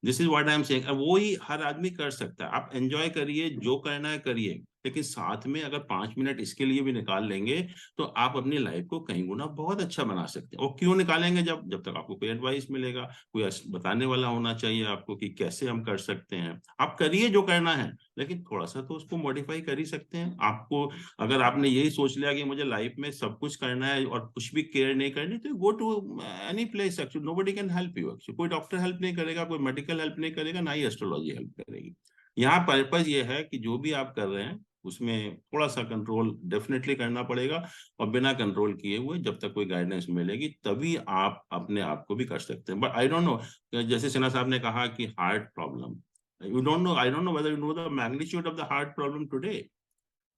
This is what I am saying. वो ही हर आदमी कर सकता है, आप enjoy करिए, जो करना है करिए, लेकिन साथ में अगर 5 मिनट इसके लिए भी निकाल लेंगे तो आप अपनी लाइफ को कहीं गुना बहुत अच्छा बना सकते हैं। और क्यों निकालेंगे? जब तक आपको कोई एडवाइस मिलेगा, कोई बताने वाला होना चाहिए आपको कि कैसे हम कर सकते हैं। आप करिए जो करना है, लेकिन थोड़ा सा तो उसको मॉडिफाई कर ही सकते हैं। आपको अगर आपने यही सोच लिया कि मुझे लाइफ में सब कुछ करना है और कुछ भी केयर नहीं करनी, तो go to any place, actually nobody can help you. Actually कोई डॉक्टर हेल्प नहीं करेगा, कोई मेडिकल हेल्प नहीं करेगा, ना ही एस्ट्रोलॉजी हेल्प करेगी। यहाँ पर्पज ये है कि जो भी आप कर रहे हैं उसमें थोड़ा सा कंट्रोल डेफिनेटली करना पड़ेगा, और बिना कंट्रोल किए हुए जब तक कोई गाइडेंस मिलेगी तभी आप अपने आप को भी कर सकते हैं। बट आई डोंट नो, जैसे सिन्हा साहब ने कहा कि heart problem, you don't know, I don't know whether you know the magnitude of the heart problem today.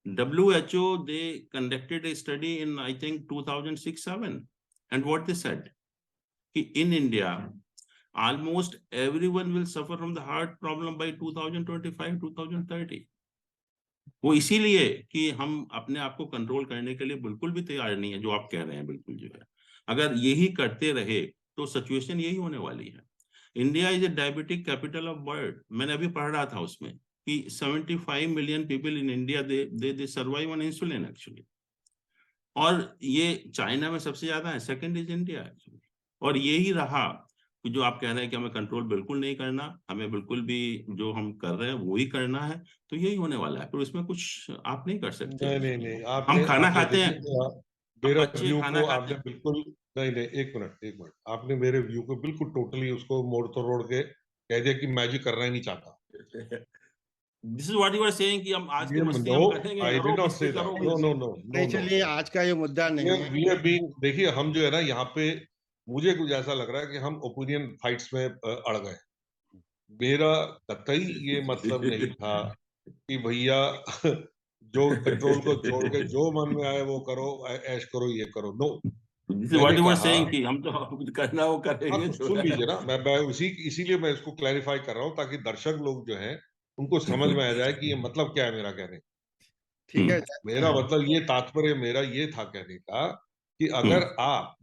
WHO, they conducted a study in, I think, 2006-7, and what they said, in India, almost everyone will suffer from the heart problem by 2025-2030। वो इसीलिए कि हम अपने आप को control करने के लिए बिल्कुल भी तैयार नहीं है, जो आप कह रहे हैं बिल्कुल जो है। अगर यही करते रहे तो सिचुएशन यही होने वाली है। India is a diabetic capital of world. मैंने अभी पढ़ रहा था उसमें कि 75 million people in India they survive on insulin actually, और ये चाइना में सबसे ज्यादा है, सेकंड इज इंडिया एक्चुअली। और यही रहा कि जो आप कह रहे हैं कि हमें कंट्रोल बिल्कुल नहीं करना, हमें बिल्कुल भी जो हम कर रहे हैं वो ही करना है, तो यही होने वाला है, फिर उसमें कुछ आप नहीं कर सकते। नहीं, हम आपने खाना आपने खाते हैं, देखिए हम मेरा बच्चे व्यू खाना को खाते आपने हैं। बिल्कुल नहीं, एक मिनट, आपने मेरे व्यू को बिल्कुल टोटली उसको मोड़ तोड़ के कह दिया कि मैं जी करना ही नहीं चाहता। This is what you are saying कि हम आज की ये मस्ती नो, हम करेंगे, आई करो डिड नॉट मस्ती से करो दैट, नो भाई। नो नो नो नहीं, नो चलिए आज का ये मुद्दा नहीं है। वी आर बीइंग, देखिए हम जो है ना यहाँ पे, मुझे कुछ ऐसा लग रहा है कि हम ओपिनियन फाइट्स में अड़ गए। मेरा कतई ये मतलब नहीं था कि भैया जो कंट्रोल को छोड़ के जो मन में आए वो करो, ऐश करो, ये करो, नो। दिस इज मैंने व्हाट यू आर कहा, सेइंग कि हम तो करना वो हाँ करेंगे तो जो सुन है। लीजिए ना, मैं इसीलिए मैं इसको क्लैरिफाई कर रहा हूँ ताकि दर्शक लोग जो हैं उनको समझ में आ जाए कि ये मतलब क्या है मेरा कहने का। ठीक है। मेरा मतलब ये तात्पर्य मेरा ये था कहने का कि हम्म, अगर आप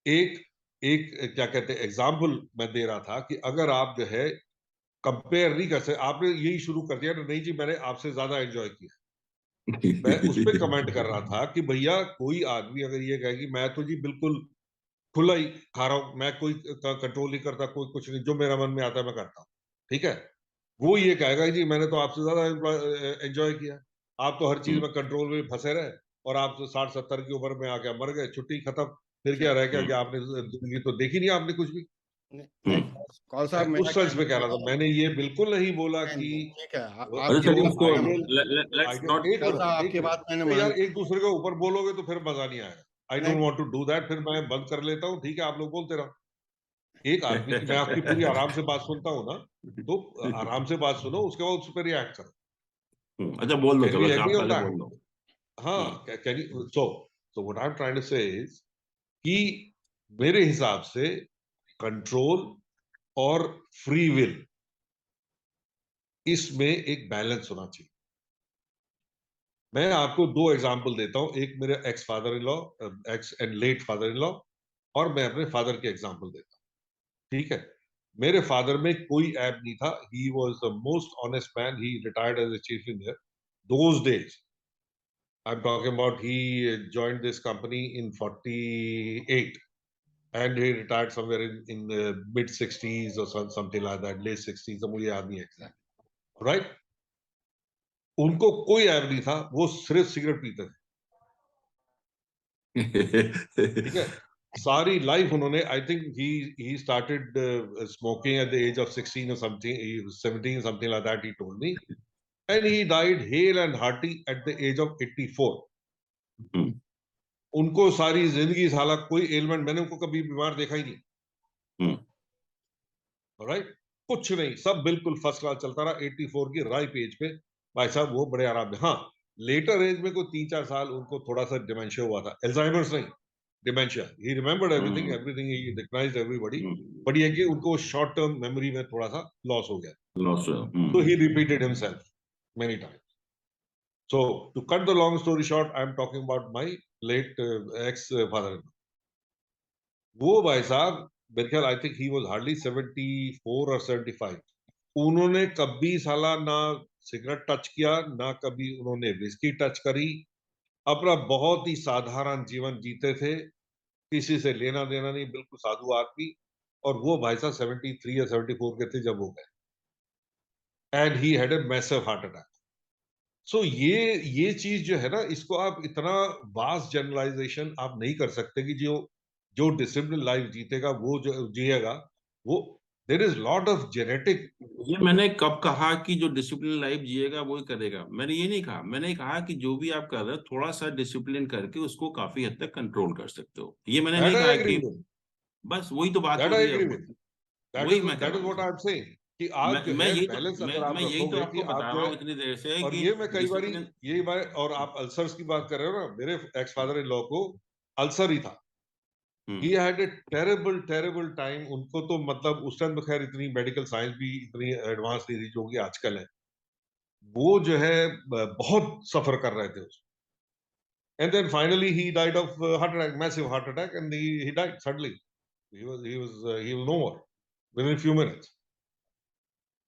एक एक क्या कहते हैं एग्जाम्पल मैं दे रहा था कि अगर आप जो है कंपेयर नहीं कर सकते, आपने यही शुरू कर दिया ना, नहीं जी मैंने आपसे ज्यादा एंजॉय किया। मैं उस पे कमेंट कर रहा था कि भैया कोई आदमी अगर ये कहे कि मैं तो जी बिल्कुल खुला ही खा रहा हूं, मैं कोई कंट्रोल नहीं करता, कोई कुछ नहीं, जो मेरा मन में आता है मैं करता हूँ, ठीक है, वो ये कहेगा जी मैंने तो आपसे ज्यादा एंजॉय किया, आप तो हर चीज हम्म, में कंट्रोल में फंसे रहे, और आप तो 60-70 की उम्र में आके मर गए, छुट्टी खत्म, फिर क्या रह गया कि हम्म, आपने जिंदगी तो देखी नहीं आपने कुछ भी। नहीं, नहीं, हम्म। कौल मैं साहब मेरा उस सेंस में कह कहना रहा ये था, है। मैंने ये बिल्कुल नहीं बोला नहीं, कि नहीं, ठीक है। अच्छा आपकी जो चलिए बात उसको, मैंने लेट्स नॉट। एक कौल साहब मिनट, आपकी बात मैंने तो मान यार ली। एक दूसरे के ऊपर बोलोगे तो फिर मजा नहीं आएगा। आई नहीं, don't want to do that, फिर मैं बंद कर लेता हूँ, ठीक है, आप लोग बोलते रहो। एक आदमी की मैं आपकी पूरी आराम से बात सुनता हूँ ना, तो आराम से बात सुनो, उसके बाद उस पर रिएक्ट करो। अच्छा बोल दो, कैन चलो वी अच्छा एग्री आप ऑन पहले दैट? बोल दो। हाँ, can you, so what I am trying to say is कि मेरे हिसाब से कंट्रोल और फ्री विल, इसमें एक बैलेंस होना चाहिए। मैं आपको दो एग्जांपल देता हूं, एक मेरे ex father in law, x and let father in law, और मैं अपने फादर के एग्जांपल देता हूं, ठीक है। मेरे फादर में कोई ऐप नहीं था, he was the most honest man, he retired as a chief engineer those days. I am talking about he joined this company in 48 and he retired somewhere in mid 60s or something like that, late 60s, मुझे याद नहीं है, right. उनको कोई app नहीं था, वो सिर्फ सिगरेट पीते थे, ठीक है। सारी लाइफ उन्होंने, I think he started smoking at the age of 16 or something, 17 something like that, he told me, and he died hale and hearty at the age of 84। उनको सारी जिंदगी साला कोई एलिमेंट, मैंने उनको कभी बीमार देखा ही नहीं, राइट, कुछ नहीं, सब बिल्कुल फर्स्ट क्लास चलता रहा 84 की राइप एज पे। भाई साहब वो बड़े आराम में, हाँ लेटर एज में कोई 3-4 साल उनको थोड़ा सा डिमेंशिया हुआ था, एल्जाइमर्स नहीं, dementia, he remembered everything, everything he recognised everybody, but ये कि उनको शॉर्ट टर्म मेमोरी में थोड़ा सा लॉस हो गया, लॉस। तो he repeated himself many times. So to cut the long story short, I am talking about my late ex father-in-law. वो भाई साहब मेरे ख्याल, आई थिंक ही वाज हार्डली 74 और 75। उन्होंने कभी साला ना सिगरेट टच किया, ना कभी उन्होंने विस्की टच करी, अपना बहुत ही साधारण जीवन जीते थे, किसी से लेना देना नहीं, बिल्कुल साधु आदमी। और वो भाई साहब 73 या 74 के थे जब हो गए, and he had a massive heart attack. So ये चीज जो है ना, इसको आप इतना वास्ट जनरलाइजेशन आप नहीं कर सकते कि जो जो डिसिप्लिन लाइफ जीतेगा वो जो जिएगा, वो, there is lot of genetic. ये मैंने कब कहा कि जो डिसिप्लिन लाइफ जिएगा वो ही करेगा? मैंने ये नहीं कहा, मैंने कहा कि जो भी आप कर रहे हो थोड़ा सा डिसिप्लिन करके उसको काफी हद तक कंट्रोल कर सकते हो। ये मैंने दैट नहीं आई कहा एग्री कि, विद, बस वही तो बात हो दैट आई रही है। एग्री विद, वही मैं कह दैट रहा इज हूँ what I sir. Am saying कि आप जो मैं है यही तो बैलेंस अगर आप मैं यही तो रखोगे कि आपको आप बता जो रहा है, हूँ इतनी देर से और कि ये मैं कई बारी, डिसिप्लिन। ये बार, और आप अल्सर्स की बात कर रहे हो ना, मेरे एक्स फादर इन लॉ को अल्सर ही था। He hmm, had a terrible terrible time, उनको तो मतलब उस टाइम तो खैर इतनी मेडिकल साइंस भी इतनी एडवांस नहीं थी जो कि आजकल है। वो जो है बहुत सफर कर रहे थे उसमें, and then finally he died of heart attack, massive heart attack, and he died suddenly, he was no more within a few minutes।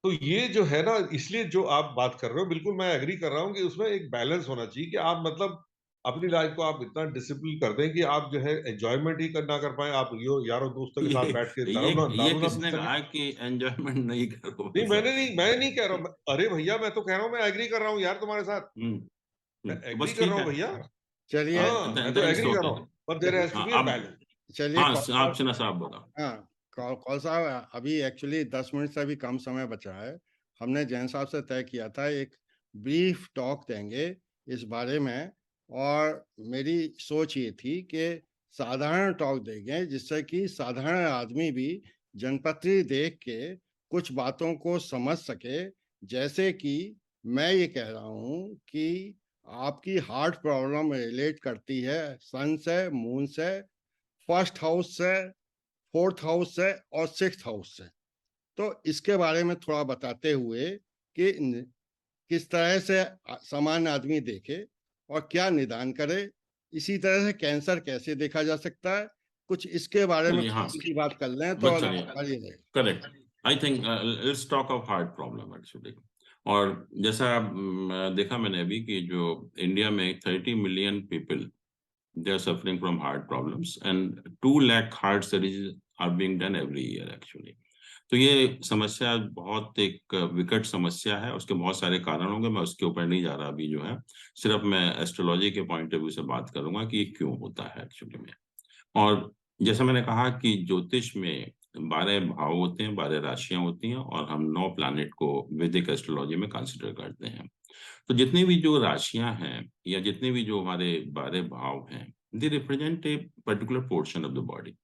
तो ये जो है ना, इसलिए जो आप बात कर रहे हो बिल्कुल मैं एग्री कर रहा हूँ कि उसमें एक बैलेंस होना चाहिए कि आप मतलब अपनी लाइफ को आप इतना डिसिप्लिन कर दें कि आप जो है एंजॉयमेंट ही ना कर पाए, आप यारों दोस्तों के साथ बैठ के ये दारू ना पी किसने सकें। कहा कि एंजॉयमेंट नहीं करो नहीं, ऐसा? मैं नहीं कह रहा हूँ, अरे भैया मैं तो कह रहा हूँ, मैं एग्री कर रहा हूँ यार तुम्हारे साथ, मैं तो एग्री बस कर रहा ठीक हूँ है। भैया। चलिए हाँ, मैं तो थैंक्स, एग्री कर ओके। रहा हूँ, but there has to हाँ be a अब, balance। चलिए हाँ कौल साहब, आप सिन्हा साहब बताओ। हाँ, कौल साहब, अभी एक्चुअली 10 मिनट से भी कम समय बचा है। हमने जैन साहब से तय किया था एक ब्रीफ टॉक देंगे इस बारे में, और मेरी सोच ये थी कि साधारण टॉक देंगे जिससे कि साधारण आदमी भी जनपत्री देख के कुछ बातों को समझ सके। जैसे कि मैं ये कह रहा हूँ कि आपकी हार्ट प्रॉब्लम रिलेट करती है सन से, मून से, फर्स्ट हाउस से, फोर्थ हाउस से और सिक्स्थ हाउस से। तो इसके बारे में थोड़ा बताते हुए कि किस तरह से सामान्य आदमी देखे और क्या निदान करे, इसी तरह से कैंसर कैसे देखा जा सकता है, कुछ इसके बारे में चलिए, हाँ, थोड़ी सी बात कर लें तो बस चलिए, बढ़िया रहेगा। Correct. I think let's talk of heart problem actually. और जैसा देखा मैंने अभी कि जो इंडिया में 30 million people they are suffering from heart problems and 2 lakh heart surgeries are being done every year actually। तो ये समस्या बहुत एक विकट समस्या है, उसके बहुत सारे कारण होंगे, मैं उसके ऊपर नहीं जा रहा अभी जो है, सिर्फ मैं एस्ट्रोलॉजी के पॉइंट ऑफ व्यू से बात करूंगा कि ये क्यों होता है एक्चुअली में। और जैसा मैंने कहा कि ज्योतिष में 12 भाव होते हैं, 12 राशियां होती हैं, और हम 9 प्लैनेट को वैदिक एस्ट्रोलॉजी में कंसिडर करते हैं। तो जितनी भी जो राशियां हैं या जितने भी जो हमारे 12 भाव हैं, they represent a particular portion of the body.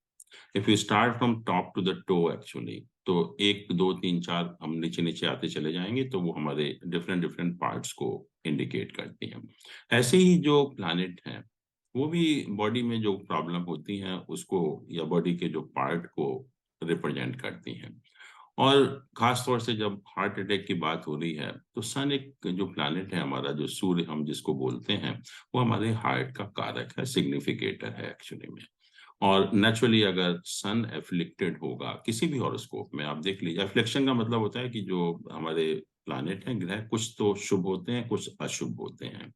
If you start from top to the toe actually, तो 1 2 3 4 हम नीचे नीचे आते चले जाएंगे, तो वो हमारे डिफरेंट डिफरेंट पार्ट्स को इंडिकेट करती हैं। ऐसे ही जो प्लैनेट हैं वो भी बॉडी में जो प्रॉब्लम होती हैं उसको या बॉडी के जो पार्ट को रिप्रेजेंट करती हैं। और खास तौर से जब हार्ट अटैक की बात हो रही है, तो सन एक जो प्लैनेट है हमारा, जो सूर्य हम जिसको बोलते हैं, वो हमारे हार्ट का कारक है, सिग्निफिकेटर है एक्चुअली में। और नेचुरली अगर सन एफ्लिक्टेड होगा किसी भी हॉरोस्कोप में, आप देख लीजिए, एफ्लिक्शन का मतलब होता है कि जो हमारे प्लैनेट हैं, ग्रह, कुछ तो शुभ होते हैं, कुछ अशुभ होते हैं।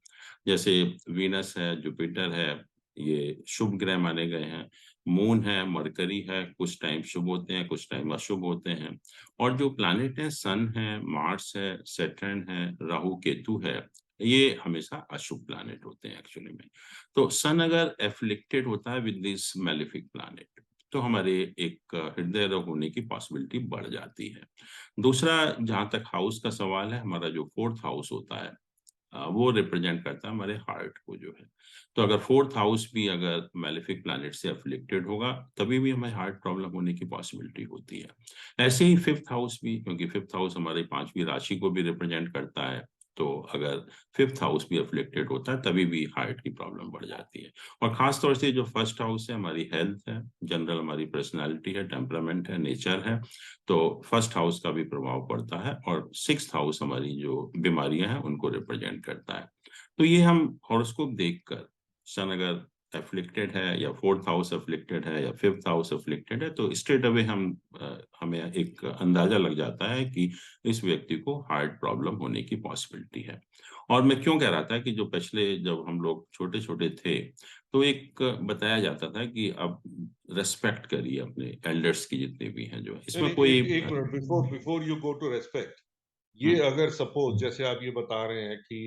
जैसे वीनस है, जुपिटर है, ये शुभ ग्रह माने गए हैं। मून है, मरकरी है, कुछ टाइम शुभ होते हैं, कुछ टाइम अशुभ होते हैं। और जो प्लैनेट है, सन है, मार्स है, सैटर्न है, राहु केतु है, ये हमेशा अशुभ प्लैनेट होते हैं एक्चुअली में। तो सन अगर एफ्लिक्टेड होता है विद दिस मैलिफिक प्लैनेट, तो हमारे एक हृदय रोग होने की पॉसिबिलिटी बढ़ जाती है। दूसरा, जहां तक हाउस का सवाल है, हमारा जो फोर्थ हाउस होता है, वो रिप्रेजेंट करता है हमारे हार्ट को जो है। तो अगर फोर्थ हाउस भी अगर मैलेफिक प्लैनेट से अफिलिक्टेड होगा, तभी भी हमें हार्ट प्रॉब्लम होने की पॉसिबिलिटी होती है। ऐसे ही फिफ्थ हाउस भी, क्योंकि फिफ्थ हाउस हमारी 5वीं राशि को भी रिप्रेजेंट करता है, तो अगर फिफ्थ हाउस भी अफिलिक्टेड होता है तभी भी हार्ट की प्रॉब्लम बढ़ जाती है। और खास तौर से जो फर्स्ट हाउस है, हमारी हेल्थ है, जनरल हमारी पर्सनैलिटी है, टेम्परामेंट है, नेचर है, तो फर्स्ट हाउस का भी प्रभाव पड़ता है। और सिक्स्थ हाउस हमारी जो बीमारियां हैं उनको रिप्रेजेंट करता है। तो ये हम हॉरोस्कोप देखकर, सन अगर एफ्लिक्टेड है या फोर्थ हाउस एफ्लिक्टेड है या फिफ्थ हाउस एफ्लिक्टेड है, तो स्ट्रेट अवे हमें एक अंदाजा लग जाता है कि इस व्यक्ति को हार्ट प्रॉब्लम होने की पॉसिबिलिटी है। और मैं क्यों कह रहा था कि जो पिछले, जब हम लोग छोटे छोटे थे, तो एक बताया जाता था कि अब रेस्पेक्ट करिए अपने एल्डर्स की, जितने भी हैं जो, नहीं इसमें नहीं, कोई एक minute, before you go to respect, ये हम्म, अगर सपोज जैसे आप ये बता रहे हैं कि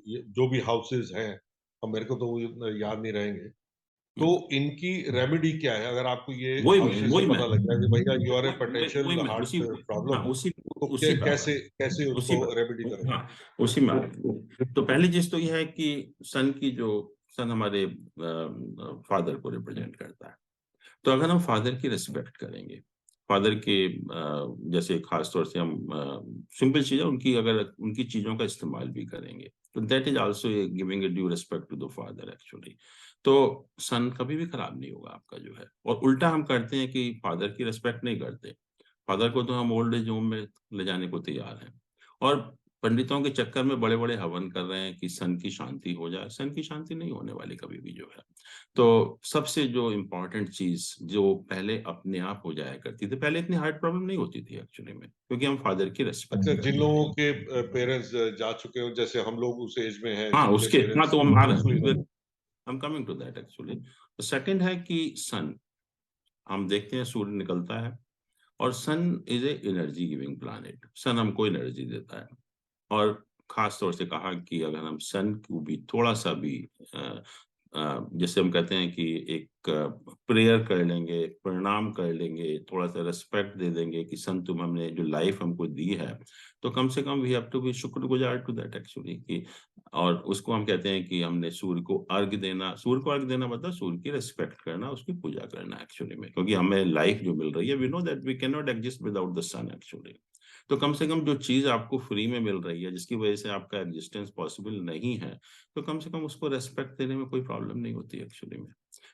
ये जो भी हाउसेज हैं, अब मेरे को तो वो इतना याद नहीं रहेंगे, तो हम्म, इनकी रेमेडी क्या है अगर आपको ये वही हाउसेज से वही मैं पता लग जाए कि भैया यू आर ए वही पोटेंशियल मैं हार्ट उसी, हाँ, प्रॉब्लम, तो उसी पे आ रहा कैसे हूँ, कैसे उसी उसको पे, रेमेडी करें? हाँ, उसी में आ रहा हूँ। तो पहली चीज तो यह है कि सन की जो, सन हमारे फादर को रिप्रेजेंट करता है। तो अगर हम फादर की रिस्पेक्ट करेंगे, फादर के जैसे खास तौर से हम सिंपल चीज है उनकी, अगर उनकी चीजों का इस्तेमाल भी करेंगे, तो that is also giving a due respect to the father actually. तो सन कभी भी खराब नहीं होगा आपका जो है। और उल्टा हम करते हैं कि फादर की रिस्पेक्ट नहीं करते, फादर को तो हम ओल्ड एज होम में ले जाने को तैयार हैं। और पंडितों के चक्कर में बड़े बड़े हवन कर रहे हैं कि सन की शांति हो जाए। सन की शांति नहीं होने वाली कभी भी जो है। तो सबसे जो इम्पोर्टेंट चीज जो पहले अपने आप हो जाया करती थी, पहले इतनी हार्ट प्रॉब्लम नहीं होती थी एक्चुअली में, क्योंकि हम फादर की रेस्पेक्ट अच्छा, करते जिन थे। लोगों के पेरेंट्स जा चुके हो, जैसे हम लोग उस एज में हैं हाँ जिनके उसके, हाँ पेरेंट्स तो हम आ रहे सक्सेसफुली हैं, हम coming to that actually. Second है कि सन, हम देखते हैं सूर्य निकलता है और sun is a energy giving planet. Sun हमको एनर्जी देता है। और खास तौर से कहा कि अगर हम सन को भी थोड़ा सा भी जैसे हम कहते हैं कि एक प्रेयर कर लेंगे, प्रणाम कर लेंगे, थोड़ा सा रेस्पेक्ट दे देंगे कि सन तुम हमने जो लाइफ हमको दी है, तो कम से कम वी हैव टू बी शुक्रगुजार टू दैट एक्चुअली कि। और उसको हम कहते हैं कि हमने सूर्य को अर्घ देना। सूर्य को अर्घ देना मतलब सूर्य की रेस्पेक्ट करना, उसकी पूजा करना एक्चुअली में, क्योंकि हमें लाइफ जो मिल रही है, we know that we can not exist without the sun actually. तो कम से कम जो चीज आपको फ्री में मिल रही है, जिसकी वजह से आपका एग्जिस्टेंस पॉसिबल नहीं है, तो कम से कम उसको रेस्पेक्ट देने में कोई प्रॉब्लम नहीं होती एक्चुअली में।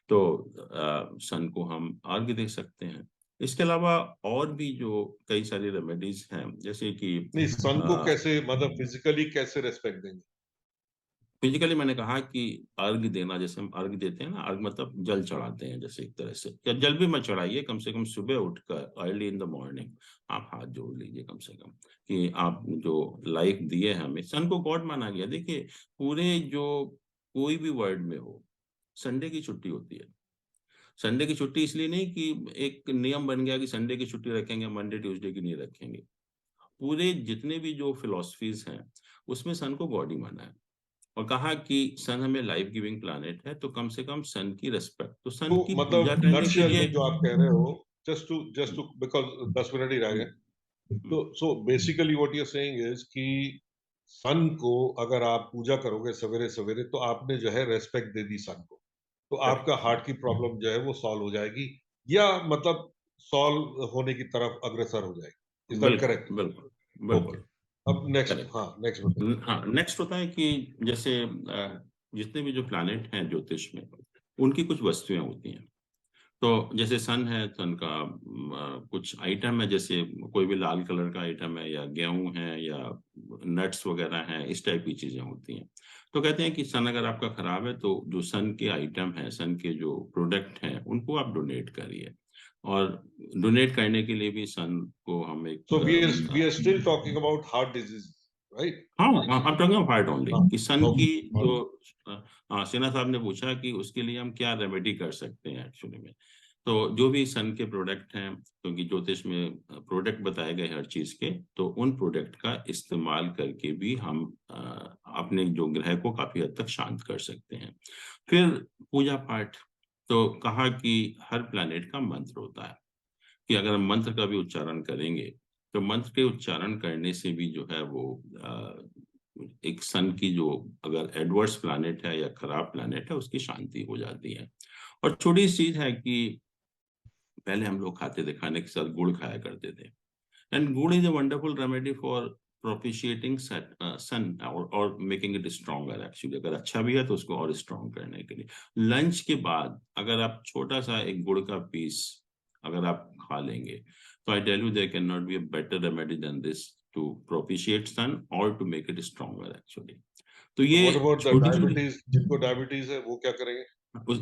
तो सन को हम अर्घ दे सकते हैं। इसके अलावा और भी जो कई सारी रेमेडीज हैं, जैसे कि नहीं, सन को कैसे, मतलब फिजिकली कैसे रेस्पेक्ट देंगे? फिजिकली मैंने कहा कि अर्घ देना, जैसे हम अर्घ देते हैं ना, अर्घ मतलब जल चढ़ाते हैं जैसे एक तरह से, या जल भी मत चढ़ाइए, कम से कम सुबह उठकर अर्ली इन द मॉर्निंग आप हाथ जोड़ लीजिए कम से कम, कि आप जो लाइफ दिए हैं हमें। सन को गॉड माना गया। देखिए पूरे जो कोई भी वर्ल्ड में हो, संडे की छुट्टी होती है। संडे की छुट्टी इसलिए नहीं कि एक नियम बन गया कि संडे की छुट्टी रखेंगे, मंडे ट्यूसडे की नहीं रखेंगे। पूरे जितने भी जो फिलोसफीज हैं उसमें सन को गॉड ही माना है, और कहा कि सन हमें लाइफ गिविंग प्लैनेट है, तो कम से कम सन की रेस्पेक्ट, तो तो सन की पूजा मतलब करने के नटशेल लिए। में जो आप कह रहे हो, जस्ट टू बिकॉज 10 मिनट ही रह गए, हम्म, तो so basically what you are saying is कि सन को अगर आप पूजा करोगे सवेरे सवेरे, तो आपने जो है रेस्पेक्ट दे दी सन को, तो आपका correct, हार्ट की प्रॉब्लम जो है वो सॉल्व हो जाएगी, या मतलब सॉल्व होने की तरफ अग्रसर हो जाएगी। इज दैट बिल्कुल करेक्ट? बिल्कुल ओके, बिल्कुल अब नेक्स्ट, करेक्ट। हाँ नेक्स्ट बताइए। हाँ नेक्स्ट होता है कि जैसे जितने भी जो प्लैनेट हैं ज्योतिष में, उनकी कुछ वस्तुएं होती हैं। तो जैसे सन है, सन का कुछ आइटम है, जैसे कोई भी लाल कलर का आइटम है, या गेहूं है, या नट्स वगैरह हैं, इस टाइप की चीजें होती हैं। तो कहते हैं कि सन अगर आपका खराब है, तो जो सन के आइटम है, सन के जो प्रोडक्ट हैं, उनको आप डोनेट करिए। और डोनेट करने के लिए भी सन को हम एक So we are still talking about heart disease, right? हाँ I'm talking of heart only, हाँ, कि सन की okay, जो हाँ सिन्हा साहब ने पूछा कि उसके लिए हम क्या रेमेडी कर सकते हैं एक्चुअली में। तो जो भी सन के प्रोडक्ट हैं, क्योंकि ज्योतिष में प्रोडक्ट बताए गए हर चीज के, तो उन प्रोडक्ट का इस्तेमाल करके भी हम अपने जो ग्रह को काफी हद तक शांत कर सकते हैं। फिर पूजा पाठ, तो कहा कि हर प्लैनेट का मंत्र होता है, कि अगर हम मंत्र का भी उच्चारण करेंगे, तो मंत्र के उच्चारण करने से भी जो है वो एक सन की जो अगर एडवर्स प्लैनेट है या खराब प्लैनेट है, उसकी शांति हो जाती है। और छोटी सी चीज है कि पहले हम लोग खाते थे, खाने के साथ गुड़ खाया करते थे, and gur is a wonderful remedy for propitiating sun और मेकिंग इट स्ट्रॉन्गर एक्चुअली। अगर अच्छा भी है तो उसको और स्ट्रॉन्ग करने के लिए लंच के बाद अगर आप छोटा सा एक गुड़ का पीस अगर आप खा लेंगे, तो I tell you there can not be a better remedy than this to propitiate sun और to make it stronger actually. तो ये what about the छोटी छोटी, diabetes? जिनको डायबिटीज है वो क्या करेंगे?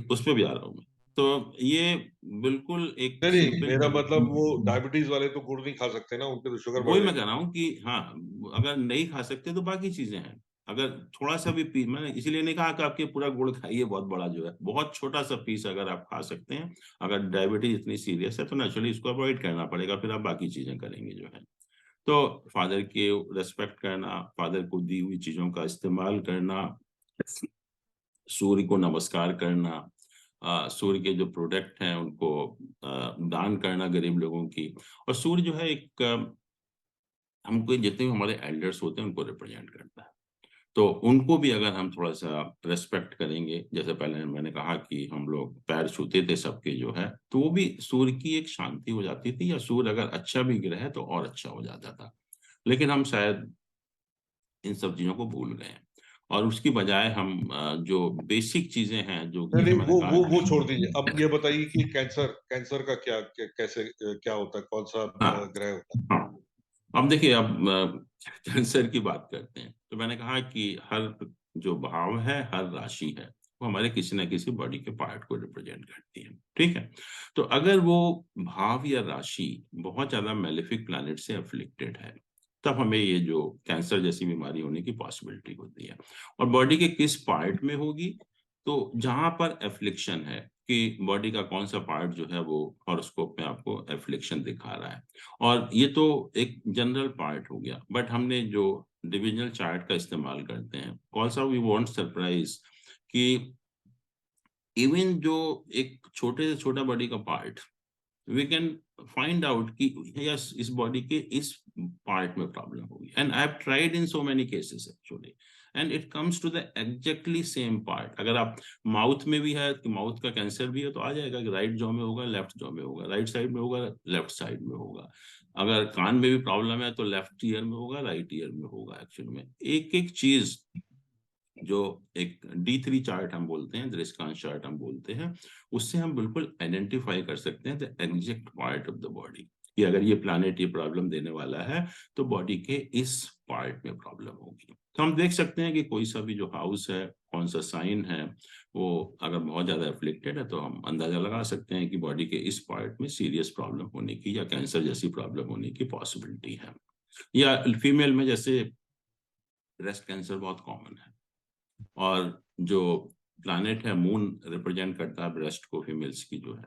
उस पे भी आ रहा हूँ मैं। तो ये बिल्कुल एक नहीं नहीं, सिंपल मेरा चीज, मतलब वो डायबिटीज वाले तो गुड़ नहीं खा सकते ना, उनके तो शुगर बढ़ वही मैं कह जाएगी। रहा हूँ कि हाँ, अगर नहीं खा सकते तो बाकी चीजें हैं। अगर थोड़ा सा भी पीस, मैंने इसीलिए नहीं कहा कि आपके पूरा गुड़ खाइए बहुत बड़ा जो है, बहुत छोटा सा पीस अगर आप खा सकते हैं। अगर डायबिटीज इतनी सीरियस है तो नेचुरली इसको अवॉइड करना पड़ेगा, फिर आप बाकी चीजें करेंगे जो है। तो फादर के रेस्पेक्ट करना, फादर को दी हुई चीजों का इस्तेमाल करना, सूर्य को नमस्कार करना, सूर्य के जो प्रोडक्ट हैं उनको दान करना गरीब लोगों की। और सूर्य जो है एक हमको जितने भी हमारे एल्डर्स होते हैं उनको रिप्रेजेंट करता है। तो उनको भी अगर हम थोड़ा सा रेस्पेक्ट करेंगे, जैसे पहले मैंने कहा कि हम लोग पैर छूते थे सबके जो है, तो वो भी सूर्य की एक शांति हो जाती थी, या सूर्य अगर अच्छा भी ग्रह है तो और अच्छा हो जाता था। लेकिन हम शायद इन सब चीजों को भूल गए हैं, और उसकी बजाय हम जो बेसिक चीजें हैं, जो नहीं जैसे नहीं, मैंने कहा वो कि छोड़ दीजिए। अब ये बताइए कि कैंसर कैंसर का क्या, कैसे क्या होता है, कौन सा हाँ ग्रह होता है? हाँ अब देखिए, अब कैंसर की बात करते हैं, तो मैंने कहा कि हर जो भाव है, हर राशि है, वो हमारे किसी ना किसी बॉडी के पार्ट को रिप्रेजेंट करती है, ठीक है। तो अगर वो भाव या राशि बहुत ज्यादा मेलेफिक प्लैनेट से अफ्लिक्टेड है, तब हमें ये जो कैंसर जैसी बीमारी होने की पॉसिबिलिटी होती है। और बॉडी के किस पार्ट में होगी, तो जहां पर एफ्लिक्शन है कि बॉडी का कौन सा पार्ट जो है वो हॉरोस्कोप में आपको एफ्लिक्शन दिखा रहा है, और ये तो एक जनरल पार्ट हो गया, बट हमने जो डिविजनल चार्ट का इस्तेमाल करते हैं, ऑल्सो वी वांट सरप्राइज कि इवन जो एक छोटे से छोटा बॉडी का part, we can find out कि यस, इस बॉडी के इस पार्ट में प्रॉब्लम होगी, and I have tried in so many cases actually, and it comes to the exactly same part. अगर आप माउथ में भी है, कि माउथ का कैंसर भी है, तो आ जाएगा कि राइट जॉ में होगा, लेफ्ट जॉ में होगा, राइट साइड में होगा, लेफ्ट साइड में होगा। अगर कान में भी प्रॉब्लम है, तो लेफ्ट ईयर में होगा, राइट ईयर में होगा। एक्चुअली में एक एक चीज, जो एक D3 चार्ट हम बोलते हैं, दृष्टांत चार्ट हम बोलते हैं, उससे हम बिल्कुल आइडेंटिफाई कर सकते हैं the exact part of the body, कि अगर ये प्लैनेट ये प्रॉब्लम देने वाला है, तो बॉडी के इस पार्ट में प्रॉब्लम होगी। तो हम देख सकते हैं कि कोई सा भी जो हाउस है, कौन सा साइन है, वो अगर बहुत ज्यादा एफ्लिक्टेड है, तो हम अंदाजा लगा सकते हैं कि बॉडी के इस पार्ट में सीरियस प्रॉब्लम होने की या कैंसर जैसी प्रॉब्लम होने की पॉसिबिलिटी है। या फीमेल में जैसे ब्रेस्ट कैंसर बहुत कॉमन है, और जो प्लैनेट है मून रिप्रेजेंट करता है ब्रेस्ट को, फीमेल्स की जो है,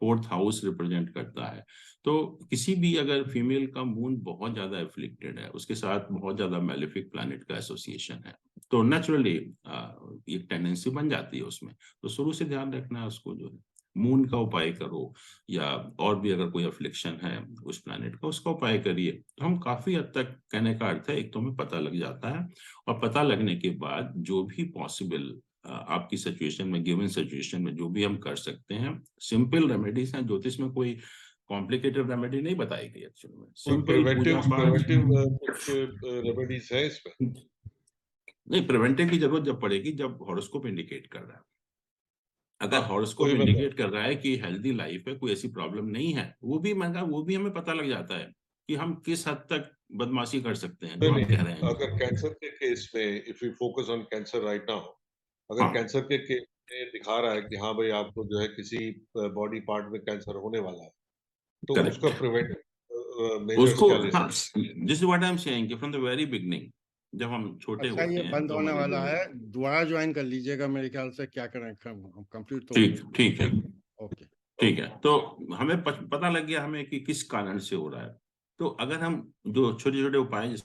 फोर्थ हाउस रिप्रेजेंट करता है। तो किसी भी अगर फीमेल का मून बहुत ज्यादा एफ्लिक्टेड है, उसके साथ बहुत ज्यादा मेलेफिक प्लैनेट का एसोसिएशन है, तो नेचुरली एक टेंडेंसी बन जाती है उसमें। तो शुरू से ध्यान रखना है उसको, जो है मून का उपाय करो, या और भी अगर कोई अफ्लिक्शन है उस प्लैनेट का, उसका उपाय करिए। तो हम काफी हद तक, कहने का अर्थ है, एक तो हमें पता लग जाता है, और पता लगने के बाद जो भी पॉसिबल आपकी सिचुएशन में, गिवन सिचुएशन में जो भी हम कर सकते हैं, सिंपल रेमेडीज हैं। ज्योतिष में कोई कॉम्प्लिकेटेड रेमेडी नहीं बताई गई एक्चुअली में, कोई सिंपल प्रिवेंटिव पूजा पाठ। प्रिवेंटिव कुछ रेमेडीज है इसमें? नहीं, प्रिवेंटिव की जरूरत जब पड़ेगी जब हॉरोस्कोप इंडिकेट कर रहा है। हाँ, अगर हॉरोस्कोप वही मैं इंडिकेट कर रहा है कि हेल्दी लाइफ है, कोई ऐसी प्रॉब्लम नहीं है, वो भी मैं वो भी हमें पता लग जाता है कि हम किस हद तक बदमाशी कर सकते हैं, जो नहीं आप नहीं, कह रहे हैं। अगर कैंसर के केस में, if you focus on cancer right now, अगर हाँ, कैंसर के केस में दिखा रहा है कि हाँ भाई आपको जो है किसी बॉडी पार्ट में कैंसर होने वाला है, तो उसका करेक्ट। प्रिवेंटिव मेजर्स उसको, क्या ले हाँ, सकते this is what I am saying कि फ्रॉम द वेरी बिगनिंग, जब हम छोटे अच्छा, होते ये हैं, बंद तो होने हमारे वाला जो, है, दोबारा ज्वाइन कर लीजिएगा, मेरे ख्याल से क्या करें, कंप्लीट तो हो ठीक गया। ठीक है, ओके। हैं? ठीक है। तो हमें पता लग गया हमें कि किस कारण से हो रहा है। तो अगर हम जो छोटे छोटे उपाय,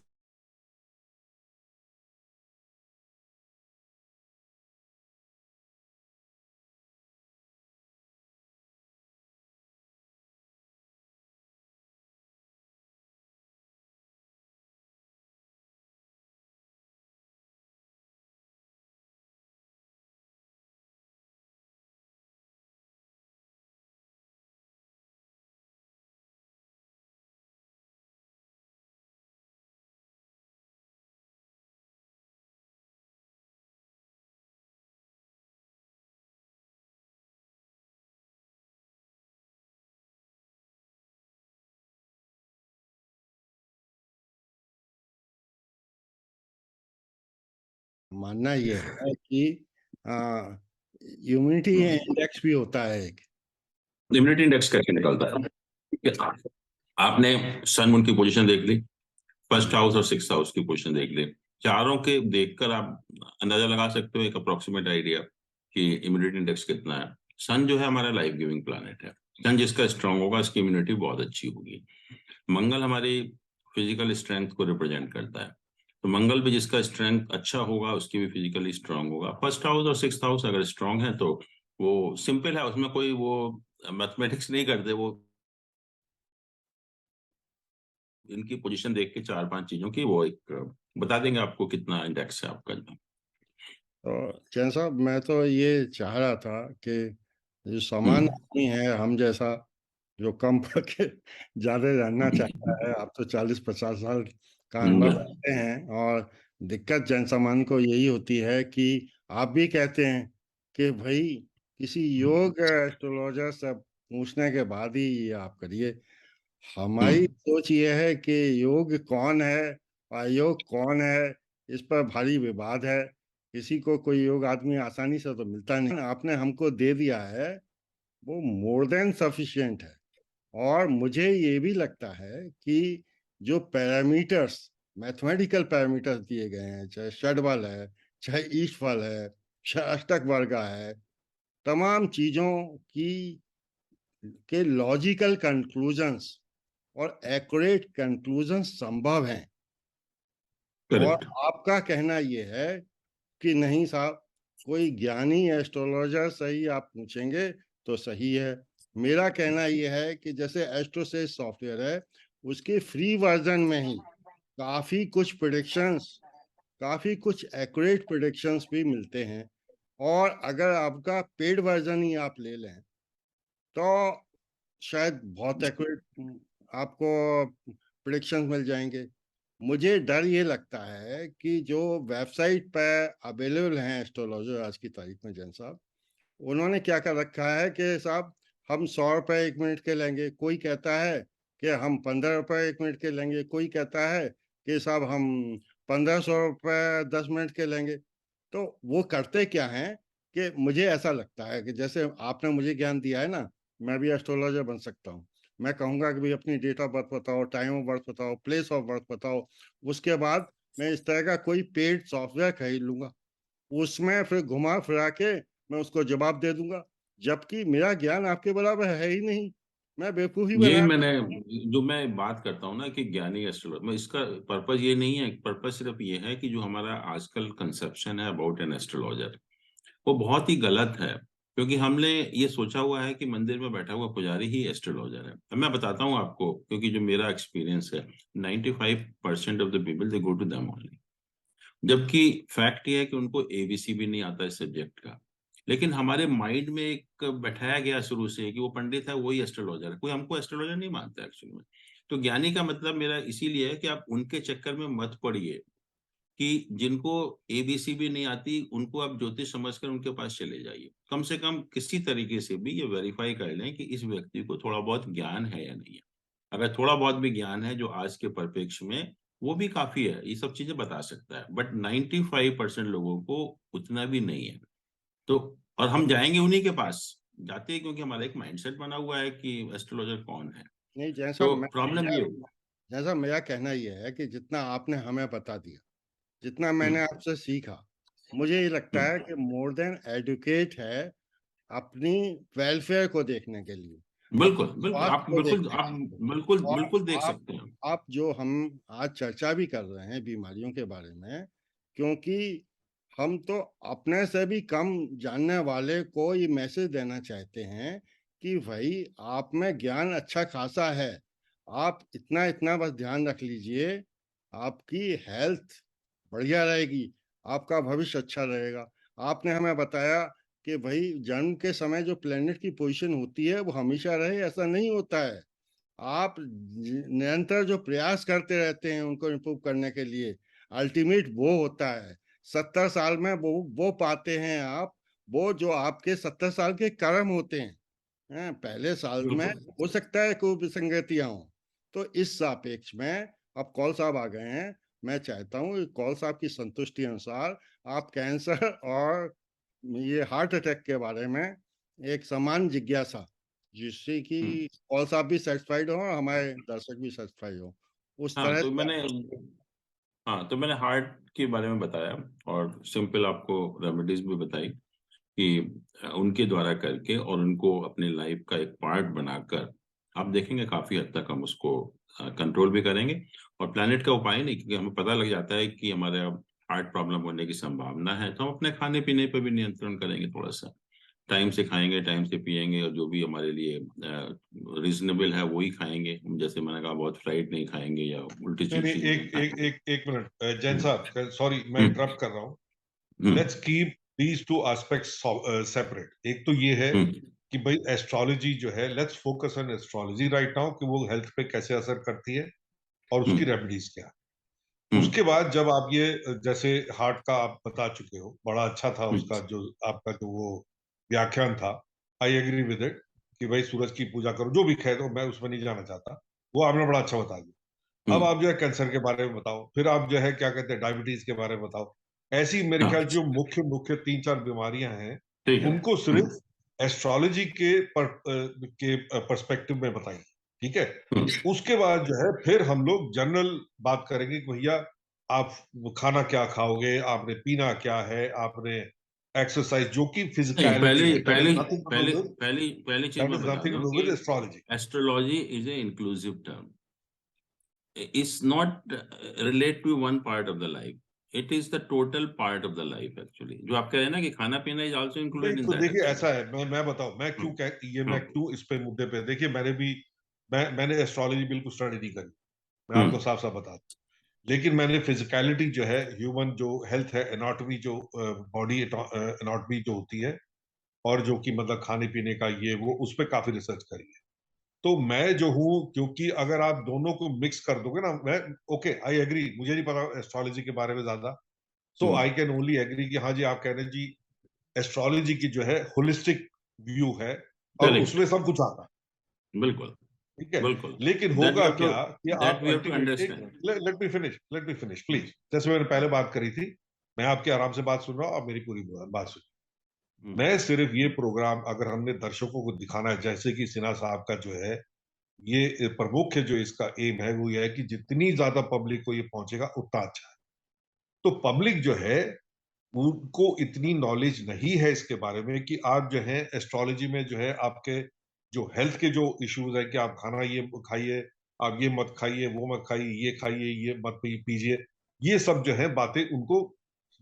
मानना ये है कि इम्यूनिटी इंडेक्स भी होता है एक। इम्यूनिटी इंडेक्स कैसे निकलता है? ठीक है, आपने सन मून की पोजीशन देख ली, फर्स्ट हाउस और सिक्स हाउस की पोजीशन देख ली, चारों के देखकर आप अंदाजा लगा सकते हो, एक अप्रोक्सीमेट आइडिया, कि इम्यूनिटी इंडेक्स कितना है। सन जो है हमारा लाइफ गिविंग प्लैनेट है, सन जिसका स्ट्रांग होगा उसकी इम्यूनिटी बहुत अच्छी होगी। मंगल हमारी फिजिकल स्ट्रेंथ को रिप्रेजेंट करता है, तो मंगल भी जिसका स्ट्रेंथ अच्छा होगा उसकी भी फिजिकली स्ट्रांग होगा। फर्स्ट हाउस और सिक्स हाउस अगर स्ट्रांग है, तो वो सिंपल है, उसमें कोई वो मैथमेटिक्स नहीं करते वो, इनकी पोजीशन देख के चार पांच चीजों की वो एक बता देंगे आपको कितना इंडेक्स है आपका। तो जैन साहब, मैं तो ये चाह रहा था कि जो सामान्य हम्म। आदमी है हम जैसा, जो कम पढ़ के ज्यादा जानना चाहता है, आप तो 40-50 साल का अनुभव हम्म, रखते हैं, और दिक्कत जन सामान्य को यही होती है कि आप भी कहते हैं कि भाई किसी योग एस्ट्रोलॉजर से पूछने के बाद ही ये आप करिए। हमारी सोच ये है कि योग कौन है, अयोग कौन है, इस पर भारी विवाद है। किसी को कोई योग आदमी आसानी से तो मिलता नहीं। आपने हमको दे दिया है वो मोर देन सफिशिएंट है। और मुझे ये भी लगता है कि जो पैरामीटर्स, मैथमेटिकल पैरामीटर्स दिए गए हैं, चाहे षडबल है, चाहे ईशफल है, चाहे अष्टक वर्गा है, तमाम चीजों की के लॉजिकल कंक्लूजन्स और एक्यूरेट कंक्लूजन्स संभव हैं। और करेक्ट। आपका कहना ये है कि नहीं साहब, कोई ज्ञानी एस्ट्रोलॉजर सही आप पूछेंगे तो सही है। मेरा कहना यह है कि जैसे एस्ट्रोसेस सॉफ्टवेयर है, उसके फ्री वर्जन में ही काफी कुछ प्रिडिक्शंस, काफी कुछ एक्यूरेट प्रिडिक्शंस भी मिलते हैं। और अगर आपका पेड वर्जन ही आप ले लें तो शायद बहुत एक्यूरेट आपको प्रिडिक्शंस मिल जाएंगे। मुझे डर ये लगता है कि जो वेबसाइट पर अवेलेबल हैं एस्ट्रोलॉजर आज की तारीख में, जैन साहब, उन्होंने क्या कर रखा है कि साहब हम 100 रुपए 1 मिनट के लेंगे, कोई कहता है कि हम 15 रुपए 1 मिनट के लेंगे, कोई कहता है कि साहब हम 1500 रुपए 10 मिनट के लेंगे। तो वो करते क्या हैं कि मुझे ऐसा लगता है कि जैसे आपने मुझे ज्ञान दिया है ना, मैं भी एस्ट्रोलॉजर बन सकता हूँ। मैं कहूंगा कि भाई अपनी डेट ऑफ बर्थ बताओ, टाइम ऑफ बर्थ बताओ, प्लेस ऑफ बर्थ बताओ। उसके बाद मैं इस तरह का कोई पेड सॉफ्टवेयर खरीद लूंगा, उसमें फिर घुमा फिरा के मैं उसको जवाब दे दूंगा, जबकि मेरा ज्ञान आपके बराबर है ही नहीं। मैं बेवकूफी ये बना। मैंने जो मैं बात करता हूँ ना कि ज्ञानी एस्ट्रोलॉजर, मैं इसका पर्पस ये नहीं है, पर्पस सिर्फ ये है कि जो हमारा आजकल कंसेप्शन है अबाउट एन एस्ट्रोलॉजर वो बहुत ही गलत है। क्योंकि हमने ये सोचा हुआ है कि मंदिर में बैठा हुआ पुजारी ही एस्ट्रोलॉजर है। अब मैं बताता हूँ आपको, क्योंकि जो मेरा एक्सपीरियंस है, 95% of the people they go to them only. जबकि फैक्ट ये है कि उनको एबीसी भी नहीं आता इस सब्जेक्ट का। लेकिन हमारे माइंड में एक बैठाया गया शुरू से कि वो पंडित है वही एस्ट्रोलॉजर है। कोई हमको एस्ट्रोलॉजर नहीं मानता एक्चुअली में। तो ज्ञानी का मतलब मेरा इसीलिए है कि आप उनके चक्कर में मत पड़िए कि जिनको एबीसी भी नहीं आती उनको आप ज्योतिष समझकर उनके पास चले जाइए। कम से कम किसी तरीके से भी ये वेरीफाई कर लें कि इस व्यक्ति को थोड़ा बहुत ज्ञान है या नहीं है। अगर थोड़ा बहुत भी ज्ञान है जो आज के परिप्रेक्ष्य में, वो भी काफी है, ये सब चीजें बता सकता है। बट 95% लोगों को उतना भी नहीं है। तो और हम जाएंगे उन्हीं के पास, जाते हैं क्योंकि हमारा एक माइंडसेट बना हुआ है कि एस्ट्रोलॉजर कौन है। नहीं जैसा तो मैं प्रॉब्लम ये जैसा मेरा कहना यह है कि जितना आपने हमें बता दिया, जितना मैंने हम्म, आपसे सीखा, मुझे ये लगता है हम्म, कि मोर देन एडुकेट है अपनी वेलफेयर को देखने के लिए, बिल्कुल अपने बिल्कुल, स्वास्थ्य को देखने आप के लिए। बिल्कुल और बिल्कुल देख आप सकते हैं। आप जो हम आज चर्चा भी कर रहे हैं बीमारियों के बारे में, क्योंकि हम तो अपने से भी कम जानने वाले को ये मैसेज देना चाहते हैं कि भाई आप में ज्ञान अच्छा खासा है, आप इतना इतना बस ध्यान रख लीजिए, आपकी हेल्थ बढ़िया रहेगी, आपका भविष्य अच्छा रहेगा। आपने हमें बताया कि भाई जन्म के समय जो प्लेनेट की पोजीशन होती है वो हमेशा रहे, ऐसा नहीं होता है। आप निरंतर जो प्रयास करते रहते हैं उनको इम्प्रूव करने के लिए, अल्टीमेट वो होता है। 70 साल में वो पाते हैं आप, वो जो आपके 70 साल के कर्म होते हैं। पहले साल में बिल्कुल। हो सकता है कोई विसंगतियां हो। तो इस सापेक्ष में अब कौल साहब आ गए हैं, मैं चाहता हूँ कौल साहब की संतुष्टि अनुसार आप कैंसर और ये हार्ट अटैक के बारे में एक समान जिज्ञासा, जिससे कि हम्म, कौल साहब भी सेटिस्फाइड हो और हमारे दर्शक भी सेटिस्फाइड हो, उस हाँ तरह तो से मैंने हाँ तो मैंने हार्ट के बारे में बताया और सिंपल आपको रेमेडीज भी बताई कि उनके द्वारा करके और उनको अपने लाइफ का एक पार्ट बनाकर आप देखेंगे काफी हद तक हम उसको कंट्रोल भी करेंगे। और प्लैनेट का उपाय नहीं, क्योंकि हमें पता लग जाता है कि हमारे हार्ट प्रॉब्लम होने की संभावना है, तो हम अपने खाने पीने पर भी नियंत्रण करेंगे। थोड़ा सा टाइम से खाएंगे, टाइम से पिएंगे, और जो भी हमारे लिए रीजनेबल है वही खाएंगे। जैसे मैंने कहा बहुत फ्राइड नहीं खाएंगे या उल्टी नहीं नहीं, चीजें नहीं एक एक खाएंगे। एक एक मिनट जैन हम्म, साहब, सॉरी मैं हम्म, इंटरप्ट कर रहा हूँ। Hmm, let's keep these two aspects separate. एक तो ये है हम्म, कि भाई एस्ट्रोलॉजी जो है, let's focus on astrology right now, कि वो हेल्थ पे कैसे असर करती है और उसकी हम्म, रेमेडीज क्या है। हम्म, उसके बाद जब आप ये जैसे हार्ट का आप बता चुके हो, बड़ा अच्छा था हम्म, उसका जो आपका जो वो व्याख्यान था। आई एग्री विद इट कि भाई सूरज की पूजा करो, जो भी कहे, तो मैं उसमें नहीं जाना चाहता। वो आपने बड़ा अच्छा बता दिया। अब हम्म, आप जो है कैंसर के बारे में बताओ, फिर आप जो है क्या कहते हैं डायबिटीज के बारे में बताओ। ऐसी मेरे हाँ ख्याल जो मुख्य मुख्य 3-4 बीमारियां हैं, ठीक है। उनको सिर्फ एस्ट्रोलॉजी के पर्सपेक्टिव में बताइए, ठीक है। हम्म, उसके बाद जो है फिर हम लोग जनरल बात करेंगे कि भैया आप खाना क्या खाओगे, आपने पीना क्या है, आपने एक्सरसाइज जो कि नहीं, फिजिकलिटी पहले है, दैट इज पहले नथिंग टू डू पहले विद पहली पहली चीज दैट मैं इज बता नथिंग टू दूं डू कि with astrology. Astrology is a inclusive term, is not relate to one part of the life, it is the total part of the life actually. जो आप कह रहे हैं ना कि खाना पीना इज आल्सो नहीं इंक्लूडेड इन तो दैट देखिए एक्चुअली। ऐसा है, मैं बताऊं मैं क्यों मैं हम्म, क्यों इस पे मुद्दे पे, देखिए मैंने एस्ट्रोलॉजी बिल्कुल स्टडी नहीं करी, मैं आपको हम्म, साफ साफ बता दूं। लेकिन मैंने फिजिकलिटी जो है, ह्यूमन जो हेल्थ है, एनाटॉमी जो बॉडी एनाटॉमी जो होती है, और जो कि मतलब खाने पीने का ये वो, उस पर काफी रिसर्च करी है। तो मैं जो हूँ, क्योंकि अगर आप दोनों को मिक्स कर दोगे ना, मैं ओके आई एग्री, मुझे नहीं पता एस्ट्रोलॉजी के बारे में ज्यादा, सो हम्म, आई कैन ओनली एग्री कि हाँ जी आप कह रहे हैं जी एस्ट्रोलॉजी की जो है होलिस्टिक व्यू है, और करेक्ट, उसमें सब कुछ आता है, बिल्कुल, ठीक है। बिल्कुल। लेकिन दैट वी होगा हैव टू क्या कि दैट आप we have to ultimately, understand. Let me finish please, जैसे मैंने पहले बात करी थी, मैं आपकी आराम से बात सुन रहा हूँ, आप मेरी पूरी बात सुनिए। मैं सिर्फ ये प्रोग्राम अगर हमने दर्शकों को दिखाना है, जैसे कि सिन्हा साहब का जो है ये प्रमुख जो इसका एम है, वो ये है कि जितनी ज्यादा पब्लिक को ये पहुंचेगा उतना अच्छा है। तो पब्लिक जो है उनको इतनी नॉलेज नहीं है इसके बारे में कि आप जो है एस्ट्रोलॉजी में जो है आपके जो हेल्थ के जो इश्यूज है कि आप खाना ये खाइए, आप ये मत खाइए, वो मत खाइए, ये खाइए, ये मत पीजिए, ये सब जो है बातें उनको,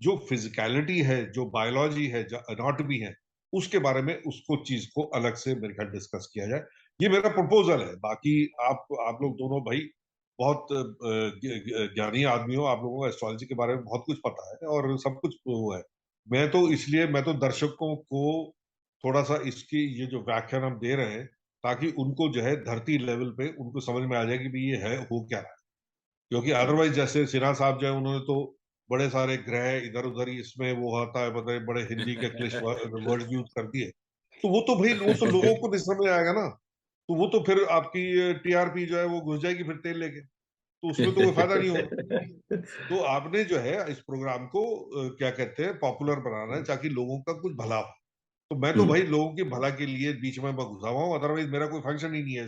जो फिजिकलिटी है, जो बायोलॉजी है, जो एनाटॉमी है, उसके बारे में उसको चीज को अलग से मेरे ख्याल डिस्कस किया जाए। ये मेरा प्रपोजल है। बाकी आप लोग दोनों भाई बहुत ज्ञानी आदमी हो, आप लोगों को एस्ट्रोलॉजी के बारे में बहुत कुछ पता है और सब कुछ वो है। मैं तो दर्शकों को थोड़ा सा इसकी ये जो व्याख्यान हम दे रहे हैं, ताकि उनको जो है धरती लेवल पे उनको समझ में आ जाए कि भाई ये है हो क्या रहा है। क्योंकि अदरवाइज जैसे सिन्हा साहब जो है उन्होंने तो बड़े सारे ग्रह इधर उधर इसमें वो होता है, मतलब बड़े हिंदी के क्लिष्ट वर्ड यूज कर दिए, तो वो तो भाई वो तो लोगों को नहीं समझ में आएगा ना। तो वो तो फिर आपकी टीआरपी जो है वो घुस जाएगी फिर तेल लेके, तो उसमें तो कोई फायदा नहीं होगा। तो आपने जो है इस प्रोग्राम को क्या कहते हैं पॉपुलर बनाना है, ताकि लोगों का कुछ भला हो। तो मैं तो भाई लोगों के भला के लिए बीच में मैं घुसा हुआ हूँ, अदरवाइज मेरा कोई फंक्शन ही नहीं है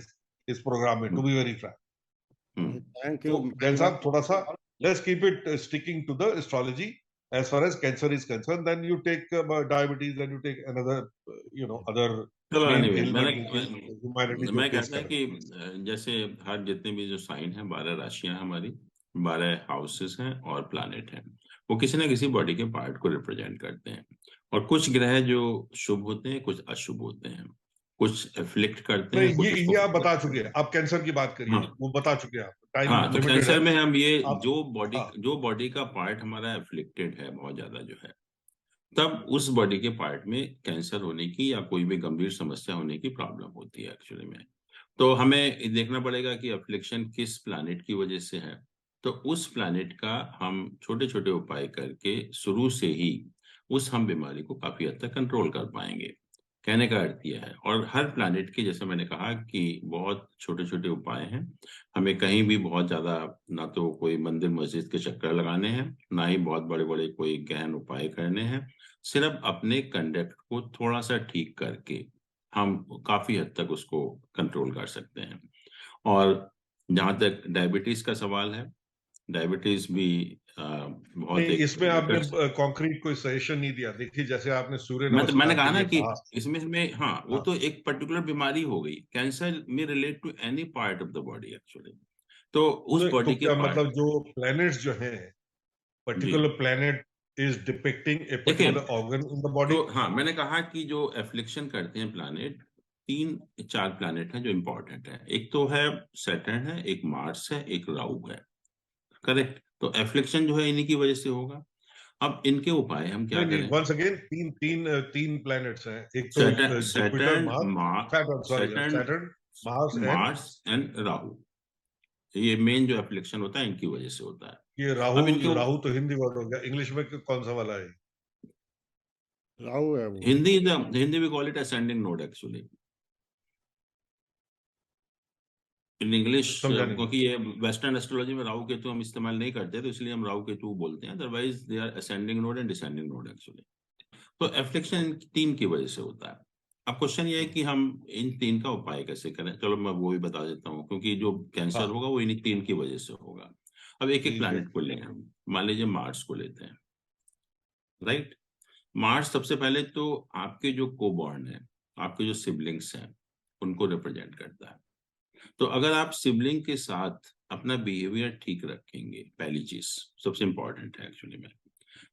इस प्रोग्राम में, to be very frank. Thank तो यू। जैन साहब थोड़ा सा let's keep it sticking to the astrology as far as cancer is concerned, then you take diabetes, then you take another other चलो main एनीवे, ailment जो कि humanity जो मैं face कहता है कर रही कि जैसे हर जितने भी जो साइन है, 12 राशियां हमारी, 12 हाउसेस हैं और प्लैनेट हैं, वो किसी ना किसी बॉडी के पार्ट को रिप्रेजेंट करते हैं। और कुछ ग्रह जो शुभ होते हैं, कुछ अशुभ होते हैं, कुछ एफ्लिक्ट करते है। हैं, नहीं कुछ उसको ये आप फेवर बता चुके करते हैं, हैं। आप कैंसर की बात करिए, हाँ, वो बता चुके हैं, आप टाइम हाँ, तो लिमिटेड है। कैंसर में हम ये आप हाँ जो बॉडी का पार्ट हमारा एफ्लिक्टेड है बहुत ज्यादा जो है, तब उस बॉडी के पार्ट में कैंसर होने की या कोई भी गंभीर समस्या होने की प्रॉब्लम होती है एक्चुअली में। तो हमें देखना पड़ेगा कि अफ्लिक्शन किस प्लैनेट की वजह से है। तो उस प्लैनेट का हम छोटे छोटे उपाय करके शुरू से ही उस हम बीमारी को काफी हद तक कंट्रोल कर पाएंगे। कहने का अर्थ यह है, और हर प्लैनेट के, जैसे मैंने कहा कि बहुत छोटे छोटे उपाय हैं। हमें कहीं भी बहुत ज्यादा ना तो कोई मंदिर मस्जिद के चक्कर लगाने हैं, ना ही बहुत बड़े बड़े कोई गहन उपाय करने हैं। सिर्फ अपने कंडक्ट को थोड़ा सा ठीक करके हम काफी हद तक उसको कंट्रोल कर सकते हैं। और जहां तक डायबिटीज का सवाल है, डायबिटीज भी बहुत नहीं, एक इसमें आपने कॉन्क्रीट कोई सजेशन नहीं दिया। देखिए जैसे आपने सूर्य मैंने नमस्कार कहा के ना लिए कि कहा। इसमें हमें, हाँ, वो हाँ तो एक पर्टिकुलर बीमारी हो गई, कैंसर में relate to any part of the body actually. तो उस तो बॉडी के क्या पार्ट, मतलब जो प्लैनेट्स जो हैं, जी पर्टिकुलर प्लैनेट इज डिपिक्टिंग ए देखिए, particular organ in the body. तो हाँ, मैंने कहा कि जो एफ्लिक्शन करते हैं प्लैनेट, 3 4 प्लैनेट हैं जो इंपॉर्टेंट है। एक तो है सैटर्न है, एक मार्स है, एक राहु है। करेक्ट, तो एफ्लिक्शन जो है इन्हीं की वजह से होगा। अब इनके उपाय हम क्या नहीं नहीं, करें? वंस अगेन तीन तीन तीन प्लैनेट्स हैं, एक तो Saturn Jupiter, Saturn Mars, Saturn, sorry Saturn Saturn, Mars and Mars and Rahu, ये मेन जो एफ्लिक्शन होता है इनकी वजह से होता है। ये राहु। अब इनके राहु तो हिंदी वर्ड हो गया, इंग्लिश में कौन सा वाला है? राहु है वो। हिंदी में call it ascending node actually. In English, समझाने क्योंकि ये वेस्टर्न एस्ट्रोलॉजी में राहु केतु हम इस्तेमाल नहीं करते, तो इसलिए हम राहु केतु बोलते हैं, otherwise they are ascending node and descending node actually. तो एफ्लिक्शन इन 3 की वजह से होता है। अब क्वेश्चन ये है कि हम इन 3 का उपाय कैसे करें। चलो मैं वो भी बता देता हूँ, क्योंकि जो कैंसर हाँ होगा वो इन्हीं 3 की वजह से होगा। अब एक एक ठीक है। प्लैनेट को लें हम, मान लीजिए मार्स को लेते हैं, राइट। मार्स सबसे पहले तो आपके जो कोबॉर्न है, आपके जो सिबलिंग्स हैं, उनको रिप्रेजेंट करता है। तो अगर आप सिबलिंग के साथ अपना बिहेवियर ठीक रखेंगे, पहली चीज सबसे इंपॉर्टेंट है एक्चुअली में,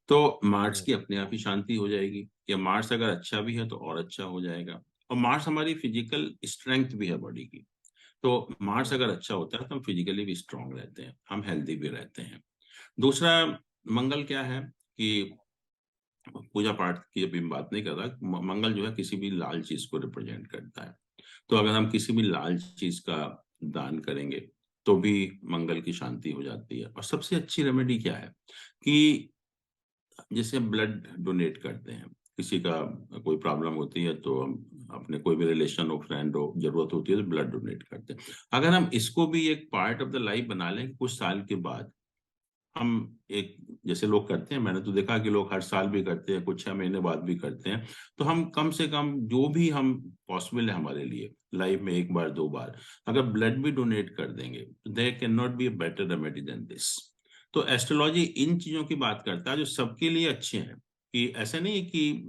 तो मार्स की अपने आप ही शांति हो जाएगी। या मार्स अगर अच्छा भी है तो और अच्छा हो जाएगा। और मार्स हमारी फिजिकल स्ट्रेंथ भी है बॉडी की। तो मार्स अगर अच्छा होता है तो हम फिजिकली भी स्ट्रांग रहते हैं, हम हेल्दी भी रहते हैं। दूसरा, मंगल क्या है कि पूजा पाठ की अभी मैं बात नहीं कर रहा, मंगल जो है किसी भी लाल चीज को रिप्रेजेंट करता है। तो अगर हम किसी भी लाल चीज का दान करेंगे तो भी मंगल की शांति हो जाती है। और सबसे अच्छी रेमेडी क्या है कि जैसे ब्लड डोनेट करते हैं, किसी का कोई प्रॉब्लम होती है तो हम अपने कोई भी रिलेशन हो, फ्रेंड हो, जरूरत होती है तो ब्लड डोनेट करते हैं। अगर हम इसको भी एक पार्ट ऑफ द लाइफ बना लें कि कुछ साल के बाद हम एक, जैसे लोग करते हैं, मैंने तो देखा कि लोग हर साल भी करते हैं, कुछ 6 महीने बाद भी करते हैं, तो हम कम से कम जो भी हम पॉसिबल है हमारे लिए लाइफ में 1 बार 2 बार अगर ब्लड भी डोनेट कर देंगे, there can not be a better remedy than this. तो एस्ट्रोलॉजी इन चीजों की बात करता है जो सबके लिए अच्छे हैं। कि ऐसा नहीं है कि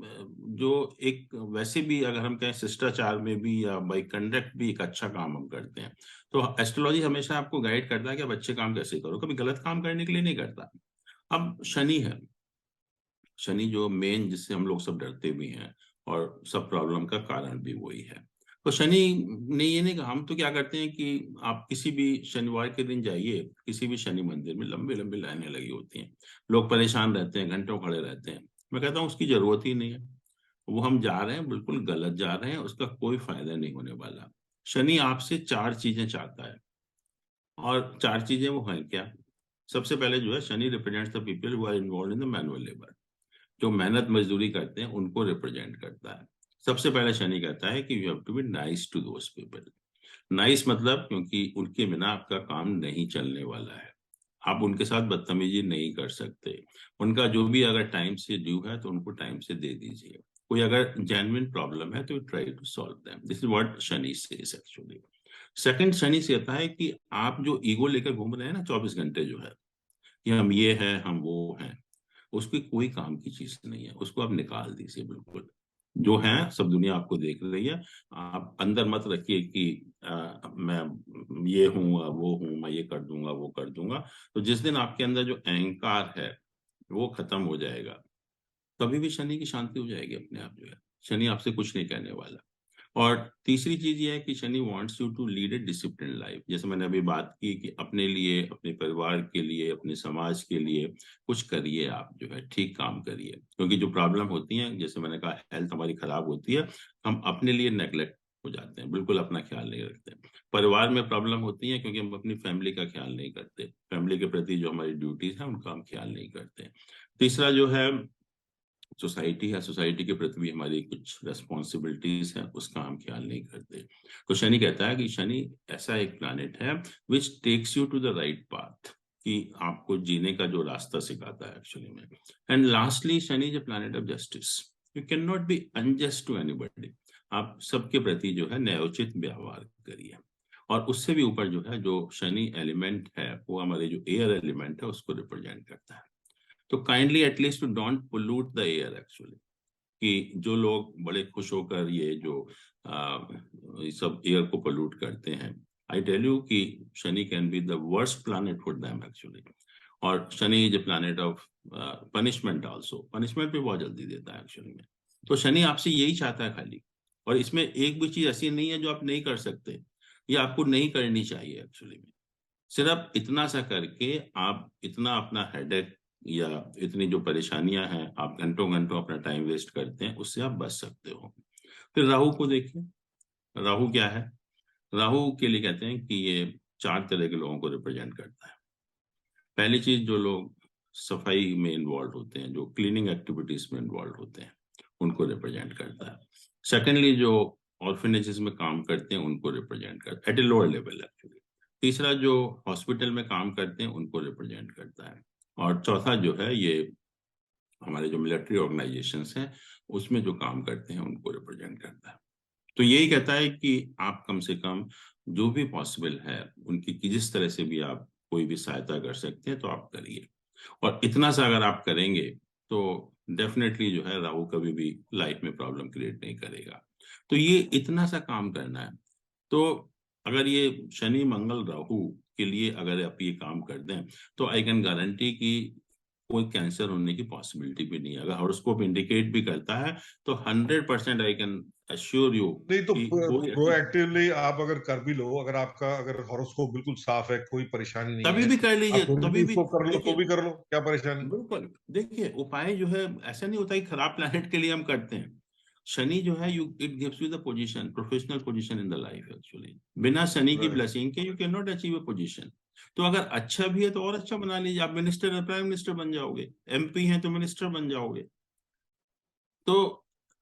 जो एक वैसे भी अगर हम कहें शिष्टाचार में भी या बाई कंडक्ट भी एक अच्छा काम हम करते हैं, तो एस्ट्रोलॉजी हमेशा आपको गाइड करता है कि आप अच्छे काम कैसे करो, कभी गलत काम करने के लिए नहीं करता। अब शनि है, शनि जो मेन जिससे हम लोग सब डरते भी हैं और सब प्रॉब्लम का कारण भी वही है। तो शनि ने ये नहीं कहा, हम तो क्या करते हैं कि आप किसी भी शनिवार के दिन जाइए, किसी भी शनि मंदिर में लंबी लंबी लाइनें लगी होती हैं, लोग परेशान रहते हैं, घंटों खड़े रहते हैं। मैं कहता हूँ उसकी जरूरत ही नहीं है। वो हम जा रहे हैं, बिल्कुल गलत जा रहे हैं, उसका कोई फायदा नहीं होने वाला। शनि आपसे 4 चीजें चाहता है, और 4 चीजें वो हैं क्या। सबसे पहले जो है, Shani represents the people who are involve in the manual labour, जो मेहनत मजदूरी करते हैं उनको रिप्रेजेंट करता है। सबसे पहले शनि कहता है कि you have to be nice to those people. Nice मतलब क्योंकि उनके बिना आपका काम नहीं चलने वाला है, आप उनके साथ बदतमीजी नहीं कर सकते। उनका जो भी अगर टाइम से ड्यू है तो उनको टाइम से दे दीजिए। कोई अगर जेन्युइन प्रॉब्लम है तो try to solve them. This is what Shani says actually. Second, Shani से कहता है कि आप जो ईगो लेकर घूम रहे हैं ना 24 घंटे, जो है कि हम ये हैं, हम वो हैं, उसकी कोई काम की चीज नहीं है, उसको आप निकाल दीजिए बिल्कुल। जो है सब दुनिया आपको देख रही है, आप अंदर मत रखिए कि मैं ये हूँ, वो हूँ, मैं ये कर दूंगा, वो कर दूंगा। तो जिस दिन आपके अंदर जो अहंकार है वो खत्म हो जाएगा, कभी भी शनि की शांति हो जाएगी अपने आप। जो है, शनि आपसे कुछ नहीं कहने वाला। और तीसरी चीज ये है कि Shani wants you to lead a discipline life. जैसे मैंने अभी बात की कि अपने लिए, अपने परिवार के लिए, अपने समाज के लिए कुछ करिए, आप जो है ठीक काम करिए। क्योंकि जो प्रॉब्लम होती है, जैसे मैंने कहा, हेल्थ हमारी खराब होती है, हम अपने लिए नेग्लेक्ट हो जाते हैं, बिल्कुल अपना ख्याल नहीं रखते। परिवार में प्रॉब्लम होती है क्योंकि हम अपनी फैमिली का ख्याल नहीं करते, फैमिली के प्रति जो हमारी ड्यूटीज है उनका हम ख्याल नहीं करते। तीसरा जो है, सोसाइटी है, सोसाइटी के प्रति भी हमारी कुछ रेस्पॉन्सिबिलिटीज है, उसका हम ख्याल नहीं करते। तो शनि कहता है कि शनि ऐसा एक प्लैनेट है which takes you to the right path, कि आपको जीने का जो रास्ता सिखाता है एक्चुअली में। And lastly, Shani is a planet of justice. You can not be unjust to anybody. आप सबके प्रति जो है न्यायोचित व्यवहार करिए। और उससे भी ऊपर जो है, जो शनि एलिमेंट है वो हमारे जो एयर एलिमेंट है उसको रिप्रेजेंट करता है। तो kindly at least to don't pollute the air actually. कि जो लोग बड़े खुश होकर ये जो ये सब एयर को पोल्यूट करते हैं, आई टेल यू कि Shani can be the worst planet for them actually. और Shani is a planet of punishment also, punishment भी बहुत जल्दी देता है एक्चुअली में। तो शनि आपसे यही चाहता है खाली। और इसमें एक भी चीज ऐसी नहीं है जो आप नहीं कर सकते, या आपको नहीं करनी चाहिए एक्चुअली में। सिर्फ इतना सा करके आप इतना अपना हेडेक या इतनी जो परेशानियां हैं, आप घंटों घंटों अपना टाइम वेस्ट करते हैं, उससे आप बच सकते हो। फिर राहु को देखिए। राहु क्या है? राहु के लिए कहते हैं कि ये 4 तरह के लोगों को रिप्रेजेंट करता है। पहली चीज, जो लोग सफाई में इन्वॉल्व होते हैं, जो क्लीनिंग एक्टिविटीज में इन्वॉल्व होते हैं, उनको रिप्रेजेंट करता है। सेकेंडली, जो ऑर्फनेजेस में काम करते हैं उनको रिप्रेजेंट करता है, at a lower level actually. तीसरा जो हॉस्पिटल में काम करते हैं उनको रिप्रेजेंट करता है, और चौथा जो है ये हमारे जो मिलिट्री ऑर्गेनाइजेशंस हैं उसमें जो काम करते हैं उनको रिप्रेजेंट करता है। तो यही कहता है कि आप कम से कम जो भी पॉसिबल है उनकी कि जिस तरह से भी आप कोई भी सहायता कर सकते हैं तो आप करिए, और इतना सा अगर आप करेंगे तो डेफिनेटली जो है राहु कभी भी लाइफ में प्रॉब्लम क्रिएट नहीं करेगा। तो ये इतना सा काम करना है। तो अगर ये शनि मंगल राहु के लिए अगर आप ये काम कर दें तो आई कैन गारंटी कि कोई कैंसर होने की पॉसिबिलिटी भी नहीं है। अगर हॉरोस्कोप इंडिकेट भी करता है तो 100% आई कैन अश्योर यू नहीं तो कि कोई प्रोएक्टिवली आप अगर कर भी लो, अगर आपका अगर हॉरोस्कोप बिल्कुल साफ है, कोई परेशानी नहीं तभी है, भी कर लीजिए, आप फिर तभी भी भी इसको कर लो तो देखिए। भी कर लो, क्या परेशानी? बिल्कुल, देखिए उपाय जो है ऐसा नहीं होता कि खराब प्लैनेट के लिए हम करते हैं। शनि जो है you it gives you the position, professional position in the life actually. बिना शनि की राइट। ब्लेसिंग के you can not achieve a position. तो अगर अच्छा भी है तो और अच्छा बना लीजिए, आप मिनिस्टर प्राइम मिनिस्टर बन जाओगे, एमपी हैं तो मिनिस्टर बन जाओगे। तो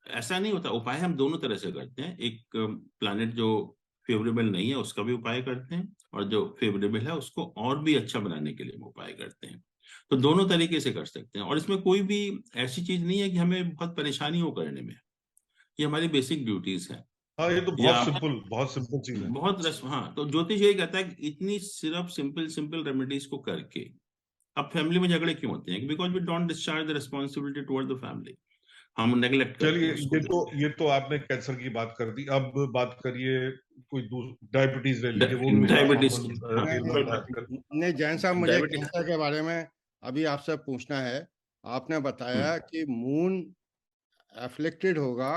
ऐसा नहीं होता, उपाय हम दोनों तरह से करते हैं। एक प्लैनेट जो फेवरेबल नहीं है उसका भी उपाय करते हैं, और जो फेवरेबल है उसको और भी अच्छा बनाने के लिए हम उपाय करते हैं। तो दोनों तरीके से कर सकते हैं, और इसमें कोई भी ऐसी चीज नहीं है कि हमें बहुत परेशानी हो करने में। ये हमारी बेसिक ड्यूटीज हैं। हाँ, ये तो या बहुत सिंपल चीज है। हाँ, तो ज्योतिष यही कहता है कि इतनी सिर्फ सिंपल सिंपल रेमेडीज को करके, अब फैमिली में झगड़े क्यों होते हैं? Because we don't discharge the responsibility toward the family, हम नेग्लेक्ट करते चलिए, हैं उसको। ये तो आपने कैंसर की बात कर दी, अब बात करिए कोई डायबिटीज ले लीजिए, वो भी बड़ा डायबिटीज कॉमन की, हाँ, केस बनता है आजकल। नहीं जैन साहब, मुझे डायबिटीज। कैंसर के बारे में अभी आपसे पूछना है। आपने बताया कि मून एफ्लिक्टेड होगा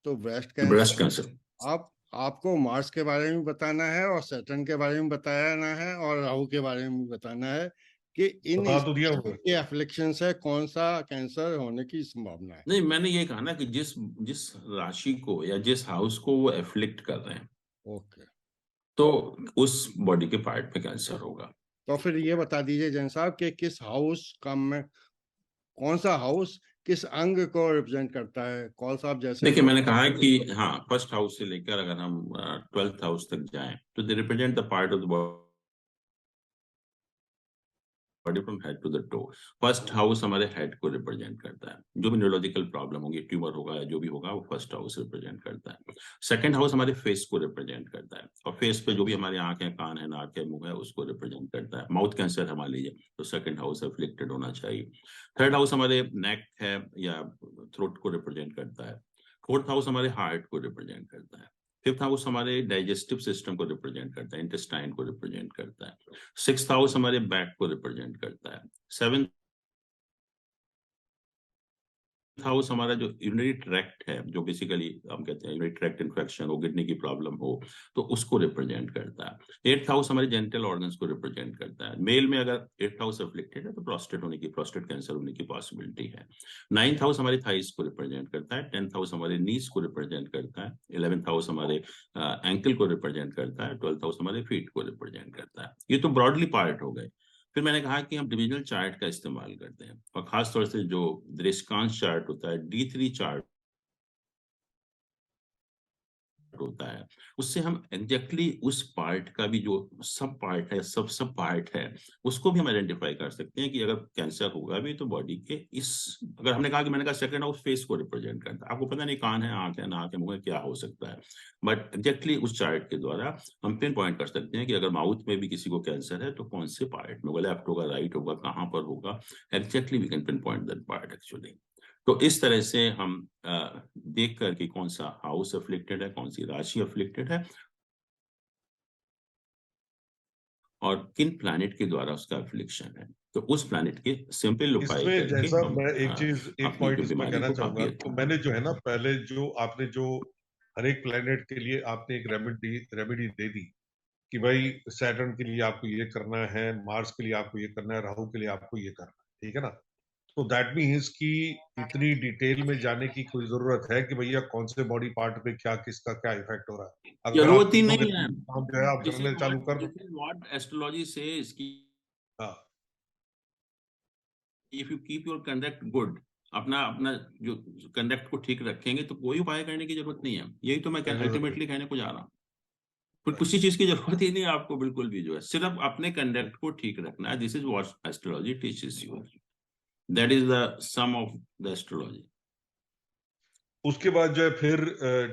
तो ब्रेस्ट ब्रेस्ट कैंसर। कैंसर। आप आपको मार्स के बारे में बताना है और सैटर्न के बारे में बताना है और राहु के बारे में बताना है कि इन बता तो दिया हुआ। के एफ्लिक्शन से कौन सा कैंसर होने की संभावना है। नहीं, मैंने ये कहा ना कि जिस जिस राशि को या जिस हाउस को वो एफ्लिक्ट कर रहे हैं ओके, तो उस बॉडी के पार्ट में कैंसर होगा। तो फिर ये बता दीजिए जैन साहब कि किस हाउस का में कौन सा हाउस किस अंग को रिप्रेजेंट करता है। कौन सा, आप जैसे देखिए मैंने कहा है कि हाँ, फर्स्ट हाउस से लेकर अगर हम 12th हाउस तक जाएं तो they represent the part of the body from head to the toe. First house हमारे हेड को रिप्रेजेंट करता है, जो भी न्यूरोलॉजिकल प्रॉब्लम होगी, ट्यूमर होगा या जो भी होगा, वो फर्स्ट हाउस रिप्रेजेंट करता है। सेकंड हाउस हमारे फेस को रिप्रेजेंट करता है, और फेस पे जो भी हमारे आंखें, कान है, नाक है, मुंह है, उसको रिप्रेजेंट करता है। माउथ कैंसर हमारे लीजिए तो सेकंड हाउस अफ्लिक्टेड होना चाहिए। थर्ड हाउस हमारे नेक है या थ्रोट को रिप्रेजेंट करता है। फोर्थ हाउस हमारे हार्ट को रिप्रेजेंट करता है। फिफ्थ हाउस हमारे डाइजेस्टिव सिस्टम को रिप्रेजेंट करता है, इंटेस्टाइन को रिप्रेजेंट करता है। सिक्स्थ हाउस हमारे बैक को रिप्रेजेंट करता है। सेवेंथ हाउस हमारा जो यूरिनरी ट्रैक्ट है, जो बेसिकली हम कहते हैं यूरिनरी ट्रैक्ट इन्फेक्शन हो, किडनी की प्रॉब्लम हो, तो उसको रिप्रेजेंट करता है। एट्थ हाउस हमारे जेनिटल ऑर्गन्स को रिप्रेजेंट करता है। मेल में अगर एट्थ हाउस अफ्लिक्टेड है तो प्रोस्टेट कैंसर होने की पॉसिबिलिटी है। नाइन्थ हाउस हमारे थाइस को रिप्रेजेंट करता है। 10th हाउस हमारे नीज को रिप्रेजेंट करता है। 11th हाउस हमारे एंकल को रिप्रेजेंट करता है। 12th हाउस हमारे फीट को रिप्रेजेंट करता है। ये तो ब्रॉडली पार्ट हो गए। फिर मैंने कहा कि हम डिविजनल चार्ट का इस्तेमाल करते हैं, और खासतौर से जो दृष्टांत चार्ट होता है, D3 चार्ट होता है, उससे हम एग्जैक्टली उस पार्ट का भी जो सब पार्ट है, सब पार्ट है, उसको भी हम आइडेंटिफाई कर सकते हैं कि अगर कैंसर होगा भी तो बॉडी के इस, अगर हमने कहा कि मैंने कहा सेकंड हाउस फेस को रिप्रेजेंट करता है, आपको पता नहीं कान है, आंख है, नाक है, मुंह है, क्या हो सकता है, बट एग्जैक्टली उस चार्ट के द्वारा हम पिन पॉइंट कर सकते हैं कि अगर माउथ में भी किसी को कैंसर है तो कौन से पार्ट में होगा, लेफ्ट होगा, राइट होगा, कहाँ पर होगा, exactly we can pinpoint that part actually. तो इस तरह से हम देख कर कि कौन सा हाउस अफ्लिक्टेड है, कौन सी राशि अफ्लिक्टेड है, और किन प्लैनेट के द्वारा उसका अफ्लिक्शन है, तो उस प्लैनेट के सिंपल उपाय इसमें करके जैसा हम मैं एक अपनी पॉइंट जो इसमें बीमारी कहना को चाहूंगा, काफी तो अच्छा। मैंने जो है ना, पहले जो आपने जो हर एक प्लेनेट के लिए आपने एक रेमेडी दे दी कि भाई सैटर्न के लिए आपको ये करना है, मार्स के लिए आपको ये करना है, राहु के लिए आपको ये करना है, ठीक है ना? तो दैट मीन्स कि इतनी डिटेल में जाने की कोई जरूरत है कि भैया कौन से बॉडी पार्ट पे क्या, किसका क्या इफेक्ट हो रहा है? अगर आप जरूरत ही तीनों के नहीं है। तीनों काम जो है आप दिस इज करने चालू व्हाट कर दो। This is what astrology says कि हाँ, if you keep your conduct good, अपना अपना जो कंडक्ट को ठीक रखेंगे तो कोई उपाय करने की जरूरत नहीं है। यही तो मैं जरूरत नहीं। अल्टीमेटली कहने को जा रहा हूँ। फिर किसी चीज की जरूरत ही नहीं है आपको, बिल्कुल भी जो है, सिर्फ अपने कंडक्ट को ठीक रखना है। This is what astrology teaches you, that is the sum of the astrology. उसके बाद जो है फिर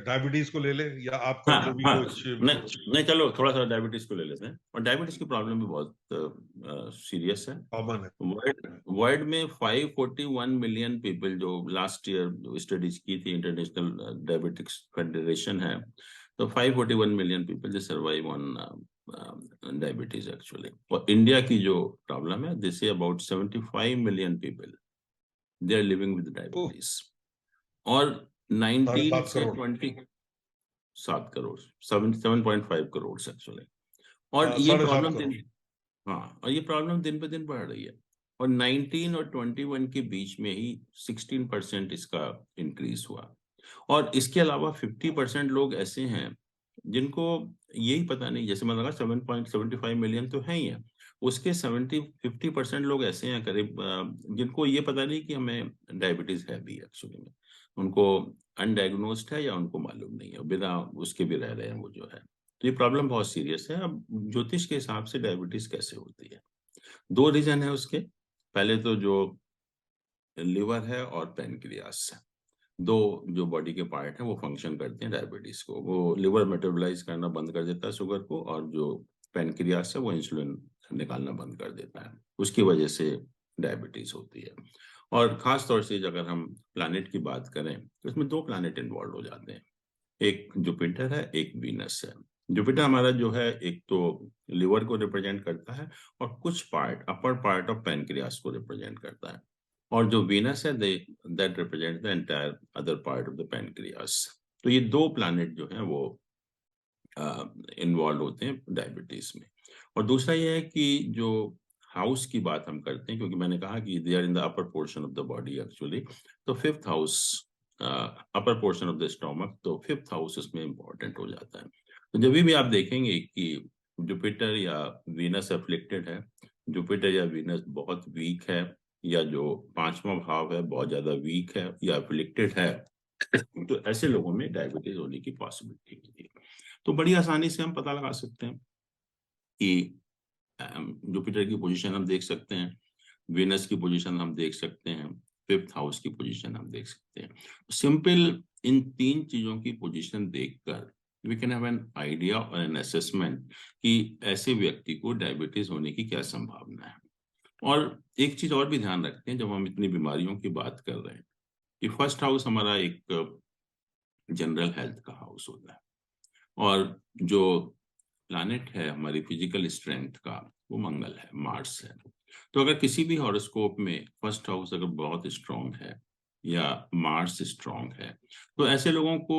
डायबिटीज को ले ले, या आपका हाँ जो भी हाँ, कुछ नहीं नहीं, चलो थोड़ा सा डायबिटीज को ले लेते हैं। और डायबिटीज की प्रॉब्लम भी बहुत सीरियस है। कॉमन है। वर्ल्ड में 541 मिलियन पीपल, जो लास्ट ईयर स्टडीज की थी इंटरनेशनल डायबिटिक्स फेडरेशन है, तो 541 मिलियन पीपल जो सर्वाइव ऑन डायबिटीज एक्चुअली। और इंडिया की जो प्रॉब्लम है, this is about 75 million people they are living with diabetes. और 19 से करोड़ 7 करोड़, 7.5 करोड़ एक्चुअली। और ये 7.5 प्रॉब्लम करोड़। हाँ, और ये प्रॉब्लम दिन पे दिन बढ़ रही है। और 19 और 21 के बीच में ही 16% इसका इंक्रीज हुआ। और इसके अलावा 50% लोग ऐसे हैं जिनको यही पता नहीं, जैसे मैंने कहा 7.75 मिलियन तो है ही है, उसके 50% लोग ऐसे हैं करीब, जिनको ये पता नहीं कि हमें डायबिटीज है भी एक्चुअली में। उनको अनडायग्नोस्ड है या उनको मालूम नहीं है, बिना उसके भी रह रहे हैं वो जो है। तो ये प्रॉब्लम बहुत सीरियस है। अब ज्योतिष के हिसाब से डायबिटीज कैसे होती है, 2 रीजन है उसके। पहले तो जो लिवर है और पैनक्रियास है, 2 जो बॉडी के पार्ट हैं वो फंक्शन करते हैं डायबिटीज को। वो लिवर मेटाबोलाइज करना बंद कर देता है शुगर को, और जो पैनक्रियास है वो इंसुलिन निकालना बंद कर देता है। उसकी वजह से डायबिटीज होती है। और खास तौर से अगर हम प्लैनेट की बात करें तो इसमें 2 प्लैनेट इन्वॉल्व हो जाते हैं, एक जुपिटर है, एक वीनस है। जुपिटर हमारा जो है, एक तो लिवर को रिप्रेजेंट करता है, और कुछ part, upper part of pancreas को रिप्रेजेंट करता है। और जो वीनस है, that represent the entire other part of the pancreas. तो ये 2 प्लैनेट जो है वो इन्वॉल्व होते हैं डायबिटीज में। और दूसरा ये है कि जो हाउस की बात हम करते हैं, क्योंकि मैंने कहा कि they are in the upper portion of the body actually, तो 5th house, upper portion of the stomach, तो 5th हाउस इसमें इंपॉर्टेंट हो जाता है। तो जब भी आप देखेंगे कि जुपिटर या वीनस अफ्लिक्टेड है, जुपिटर या वीनस बहुत वीक है, या जो 5वां भाव है बहुत ज्यादा वीक है या अफ्लिक्टेड है, तो ऐसे लोगों में डायबिटीज होने की पॉसिबिलिटी होती है। तो बड़ी आसानी से हम पता लगा सकते हैं कि जुपिटर की पोजीशन हम देख सकते हैं, वेनस की पोजीशन हम देख सकते हैं, 5th हाउस की पोजीशन हम देख सकते हैं। सिंपल इन 3 चीजों की पोजीशन देखकर we can have an idea और एन असेसमेंट कि ऐसे व्यक्ति को डायबिटीज होने की क्या संभावना है। और एक चीज और भी ध्यान रखते हैं जब हम इतनी बीमारियों की बात कर रहे हैं, कि 1st हाउस हमारा एक जनरल हेल्थ का हाउस होता है, और जो प्लैनेट है हमारी फिजिकल स्ट्रेंथ का, वो मंगल है, मार्स है। तो अगर किसी भी हॉरोस्कोप में 1st हाउस अगर बहुत स्ट्रांग है या मार्स स्ट्रांग है, तो ऐसे लोगों को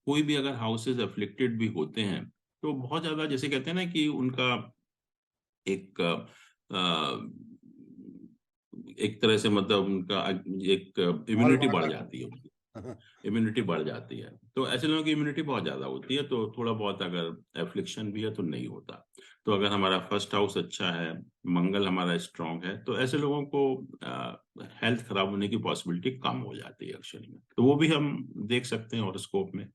कोई भी अगर हाउसेस अफ्लिक्टेड भी होते हैं, तो बहुत ज्यादा, जैसे कहते हैं ना कि उनका एक एक तरह से, मतलब उनका एक माल इम्यूनिटी बढ़ भाड़ा। जाती है उनकी, इम्यूनिटी बढ़ जाती है। तो ऐसे लोगों की इम्यूनिटी बहुत ज्यादा होती है, तो थोड़ा बहुत अगर एफ्लिक्शन भी है तो नहीं होता। तो अगर हमारा 1st हाउस अच्छा है, मंगल हमारा स्ट्रांग है, तो ऐसे लोगों को हेल्थ खराब होने की पॉसिबिलिटी कम हो जाती है एक्चुअली में। तो वो भी हम देख सकते हैं हॉरोस्कोप में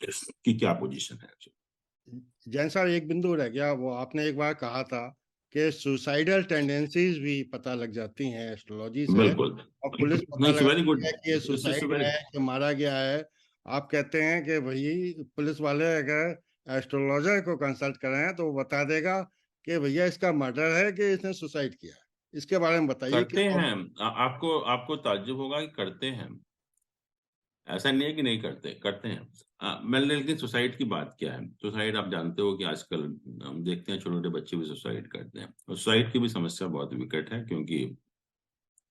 कि क्या पोजीशन है actually। जैन सर, एक बिंदु रह गया, वो आपने एक बार कहा था कि सुसाइडल टेंडेंसीज भी पता लग जाती हैं एस्ट्रोलॉजी से, बिल्कुल, और पुलिस पता नहीं, वेरी लगाती गुड, है कि ये दिस इज सुसाइड वेरी, है कि मारा गया है। आप कहते हैं कि भाई पुलिस वाले अगर एस्ट्रोलॉजर को कंसल्ट करें तो वो बता देगा कि भैया इसका मर्डर है कि इसने सुसाइड किया है। इसके बारे में बताइए करते क्या। हैं। आपको आपको ताज्जुब होगा कि करते हैं, ऐसा नहीं है कि नहीं करते, करते हैं। मैंने, लेकिन सुसाइड की बात क्या है, सुसाइड आप जानते हो कि आजकल हम देखते हैं छोटे छोटे बच्चे भी सुसाइड करते हैं। और सुसाइड की भी समस्या बहुत विकट है, क्योंकि